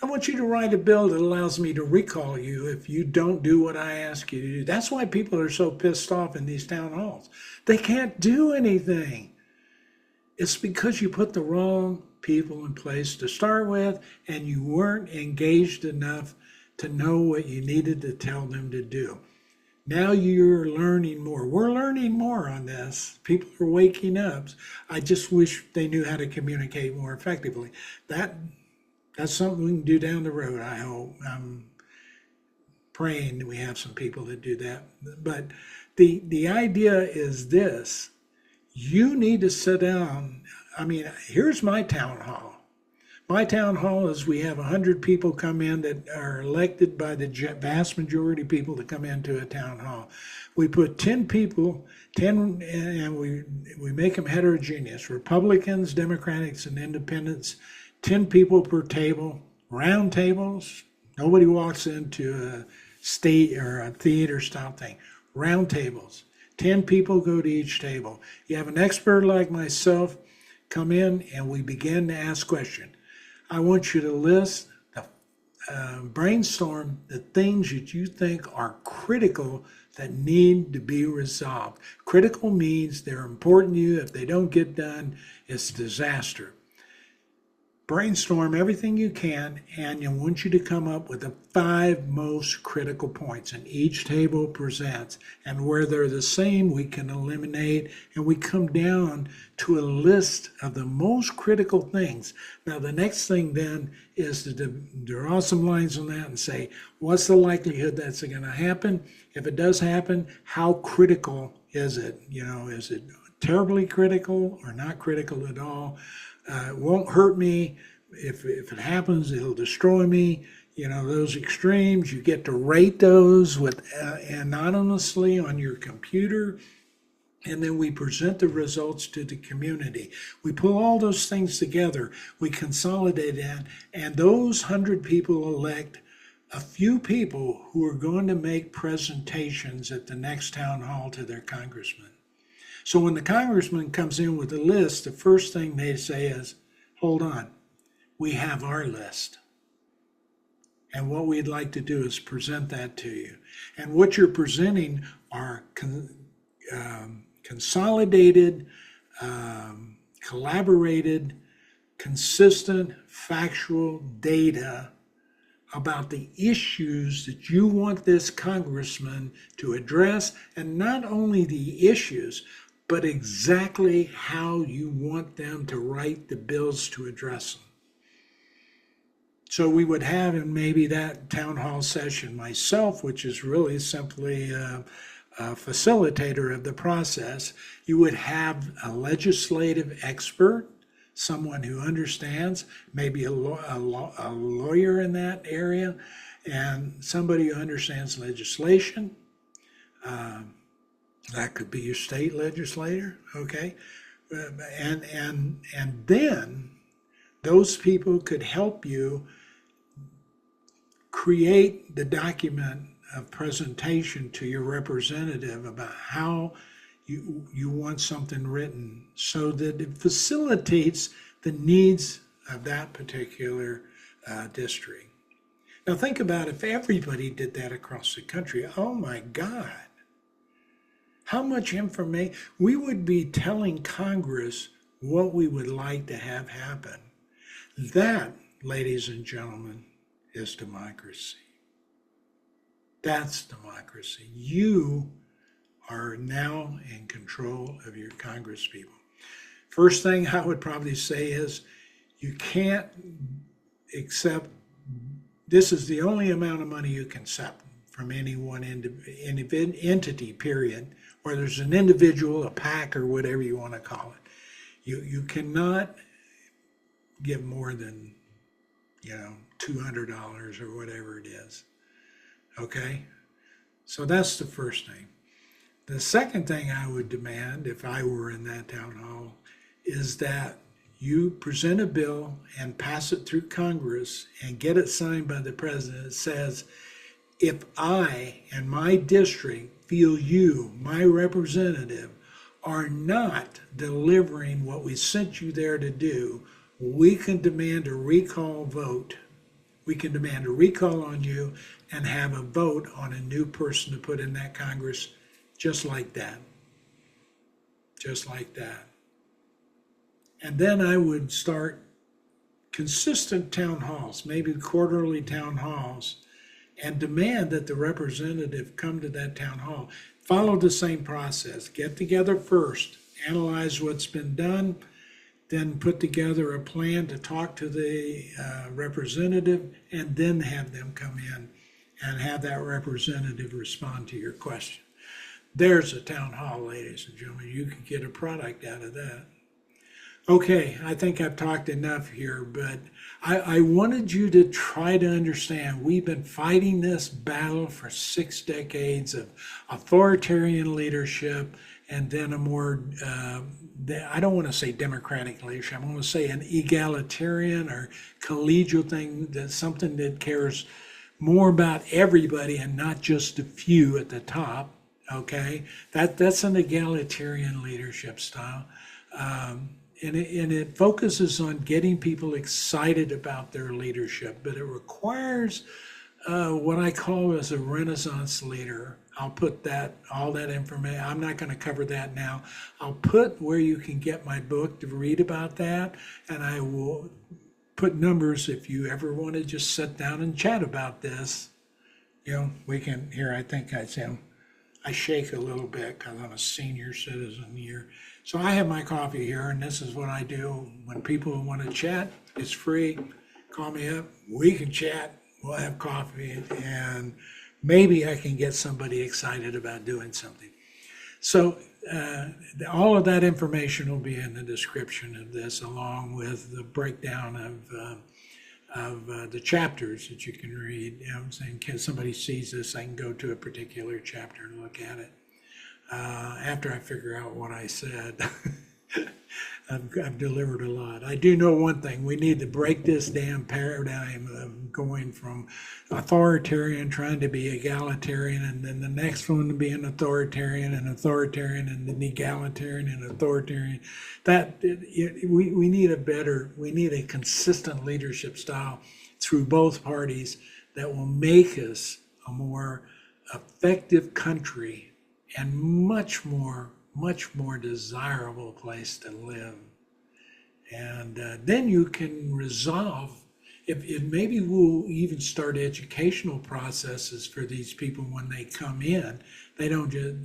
I want you to write a bill that allows me to recall you if you don't do what I ask you to do. That's why people are so pissed off in these town halls. They can't do anything. It's because you put the wrong people in place to start with, and you weren't engaged enough to know what you needed to tell them to do. Now you're learning more. We're learning more on this. People are waking up. I just wish they knew how to communicate more effectively. That's something we can do down the road, I hope. I'm praying that we have some people that do that. But the idea is this. You need to sit down. I mean, here's my town hall. My town hall is we have 100 people come in that are elected by the vast majority of people that come into a town hall. We put 10 people, and we make them heterogeneous, Republicans, Democrats, and Independents, 10 people per table, round tables. Nobody walks into a state or a theater style thing. Round tables. 10 people go to each table. You have an expert like myself come in and we begin to ask questions. I want you to list, brainstorm the things that you think are critical that need to be resolved. Critical means they're important to you. If they don't get done, it's disaster. Brainstorm everything you can, and I want you to come up with the 5 most critical points, and each table presents. And where they're the same, we can eliminate, and we come down to a list of the most critical things. Now, the next thing then is to draw some lines on that and say, what's the likelihood that's going to happen? If it does happen, how critical is it? Is it terribly critical or not critical at all? It won't hurt me. If it happens, it'll destroy me. Those extremes, you get to rate those anonymously on your computer. And then we present the results to the community. We pull all those things together. We consolidate that. And those 100 people elect a few people who are going to make presentations at the next town hall to their congressman. So when the congressman comes in with a list, the first thing they say is, hold on, we have our list. And what we'd like to do is present that to you. And what you're presenting are consolidated, collaborated, consistent, factual data about the issues that you want this congressman to address, and not only the issues, but exactly how you want them to write the bills to address them. So we would have in maybe that town hall session myself, which is really simply a facilitator of the process. You would have a legislative expert, someone who understands, maybe a lawyer in that area, and somebody who understands legislation. That could be your state legislator, okay? And then those people could help you create the document of presentation to your representative about how you want something written so that it facilitates the needs of that particular district. Now think about if everybody did that across the country. Oh my God. How much information we would be telling Congress what we would like to have happen. That, ladies and gentlemen, is democracy. That's democracy. You are now in control of your Congress people. First thing I would probably say is you can't accept, this is the only amount of money you can accept from any one entity, period, or there's an individual, a pack, or whatever you want to call it. You cannot give more than, $200 or whatever it is. Okay? So that's the first thing. The second thing I would demand if I were in that town hall is that you present a bill and pass it through Congress and get it signed by the president. It says, if I and my district feel you, my representative, are not delivering what we sent you there to do, we can demand a recall vote. We can demand a recall on you and have a vote on a new person to put in that Congress, just like that. Just like that. And then I would start consistent town halls, maybe quarterly town halls, and demand that the representative come to that town hall. Follow the same process. Get together first, analyze what's been done, then put together a plan to talk to the representative, and then have them come in and have that representative respond to your question. There's a town hall, ladies and gentlemen. You can get a product out of that. Okay, I think I've talked enough here, but I wanted you to try to understand we've been fighting this battle for 6 decades of authoritarian leadership and then a more, I don't want to say democratic leadership, I want to say an egalitarian or collegial thing, that's something that cares more about everybody and not just a few at the top, okay? That's an egalitarian leadership style. And it focuses on getting people excited about their leadership, but it requires what I call as a Renaissance leader. I'll put all that information, I'm not going to cover that now. I'll put where you can get my book to read about that, and I will put numbers if you ever want to just sit down and chat about this. We can, here, I think I shake a little bit because I'm a senior citizen here. So I have my coffee here, and this is what I do. When people want to chat, it's free. Call me up. We can chat. We'll have coffee, and maybe I can get somebody excited about doing something. So all of that information will be in the description of this, along with the breakdown of the chapters that you can read. I'm saying, somebody sees this, I can go to a particular chapter and look at it. After I figure out what I said, I've delivered a lot. I do know one thing: we need to break this damn paradigm of going from authoritarian, trying to be egalitarian, and then the next one to be an authoritarian, and then egalitarian and authoritarian. We need a consistent leadership style through both parties that will make us a more effective country and much more desirable place to live. And then you can resolve, if maybe we'll even start educational processes for these people when they come in. They don't just,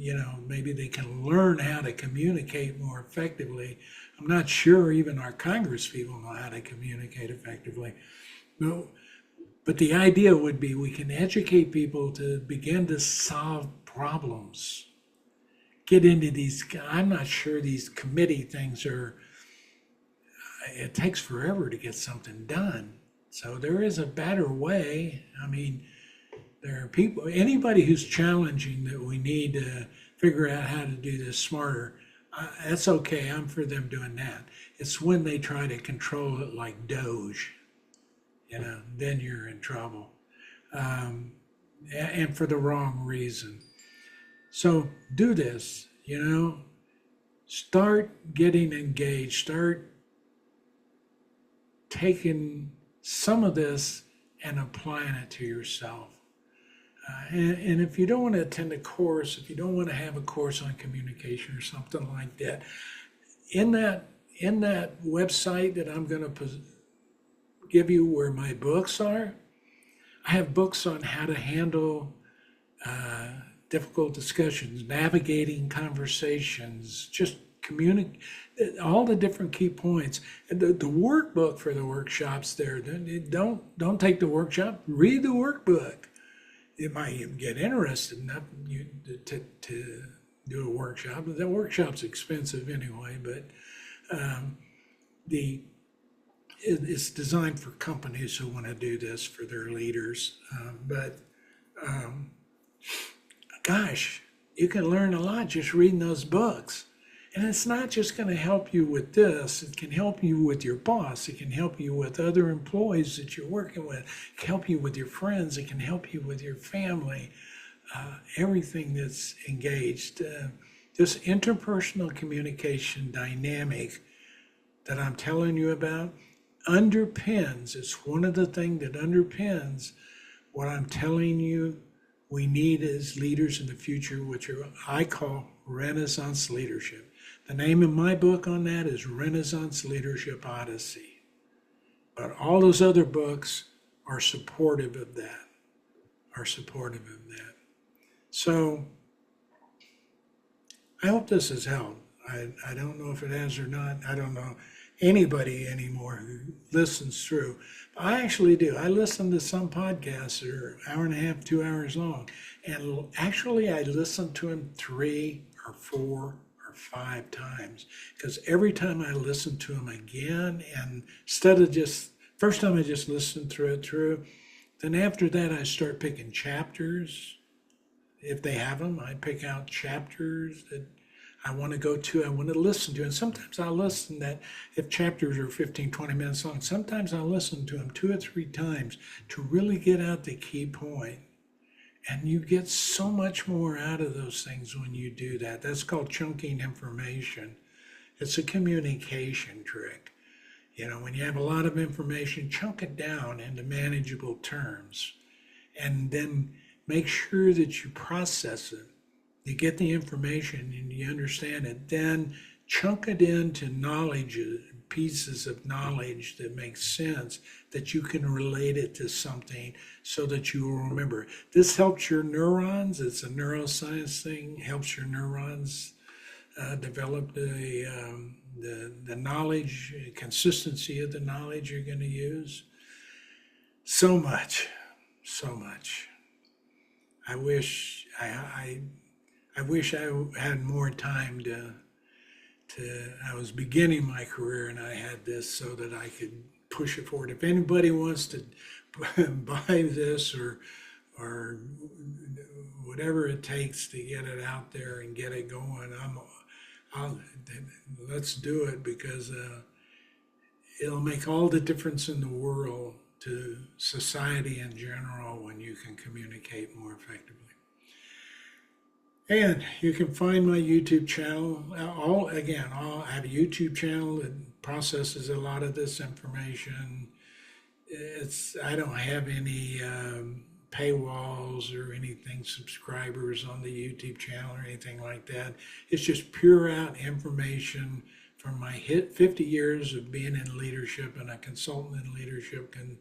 maybe they can learn how to communicate more effectively. I'm not sure even our Congress people know how to communicate effectively. No, but the idea would be we can educate people to begin to solve problems. Get into these, I'm not sure these committee things it takes forever to get something done. So there is a better way. I mean, there are people, anybody who's challenging that we need to figure out how to do this smarter, that's okay, I'm for them doing that. It's when they try to control it like Doge, then you're in trouble. And for the wrong reason. So do this, start getting engaged, start taking some of this and applying it to yourself. And if you don't want to attend a course, if you don't want to have a course on communication or something like that, in that website that I'm going to give you where my books are, I have books on how to handle difficult discussions, navigating conversations, just communicate, all the different key points. And the workbook for the workshops there, don't take the workshop, read the workbook. It might get interested enough to do a workshop. The workshop's expensive anyway, but it's designed for companies who want to do this for their leaders. But gosh, you can learn a lot just reading those books. And it's not just going to help you with this. It can help you with your boss. It can help you with other employees that you're working with. It can help you with your friends. It can help you with your family. Everything that's engaged. This interpersonal communication dynamic that I'm telling you about underpins, it's one of the things that underpins what I'm telling you we need as leaders in the future, which I call Renaissance leadership. The name of my book on that is Renaissance Leadership Odyssey. But all those other books are supportive of that, So I hope this has helped. I don't know if it has or not. I don't know anybody anymore who listens through. But I actually do. I listen to some podcasts that are an hour and a half, 2 hours long. And actually I listen to them 3 or 4 or 5 times. Because every time I listen to them again, and instead of first time I just listened through, then after that I start picking chapters. If they have them, I pick out chapters that I want to go to, I want to listen to. And sometimes I'll listen that if chapters are 15, 20 minutes long, sometimes I'll listen to them 2 or 3 times to really get out the key point. And you get so much more out of those things when you do that. That's called chunking information. It's a communication trick. When you have a lot of information, chunk it down into manageable terms. And then make sure that you process it. You get the information and you understand it, then chunk it into knowledge, pieces of knowledge that make sense, that you can relate it to something so that you will remember. This helps your neurons. It's a neuroscience thing, helps your neurons develop the knowledge, consistency of the knowledge you're going to use. So much. I wish I had more time I was beginning my career and I had this so that I could push it forward. If anybody wants to buy this or whatever it takes to get it out there and get it going, let's do it, because it'll make all the difference in the world to society in general when you can communicate more effectively. And you can find my YouTube channel. I have a YouTube channel that processes a lot of this information. I don't have any paywalls or anything, subscribers on the YouTube channel or anything like that. It's just pure out information from my 50 years of being in leadership and a consultant in leadership and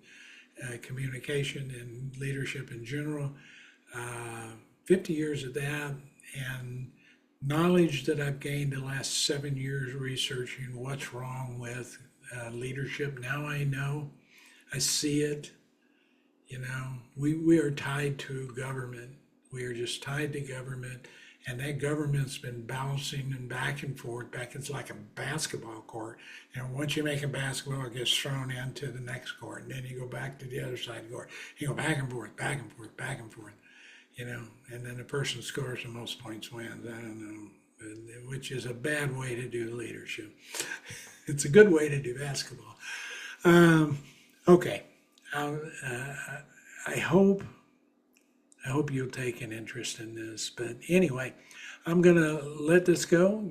communication and leadership in general. 50 years of that, and knowledge that I've gained the last 7 years researching what's wrong with leadership. Now I know, I see it. We are tied to government. We are just tied to government, and that government's been bouncing and back and forth. It's like a basketball court. Once you make a basketball, it gets thrown into the next court, and then you go back to the other side of the court. You go back and forth, back and forth, back and forth. And then the person scores the most points wins. I don't know, which is a bad way to do leadership. It's a good way to do basketball. Okay, I hope you'll take an interest in this. But anyway, I'm gonna let this go.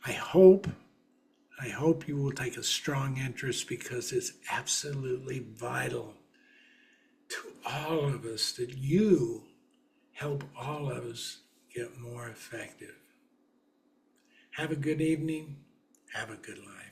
I hope you will take a strong interest, because it's absolutely vital to all of us that you help all of us get more effective. Have a good evening. Have a good life.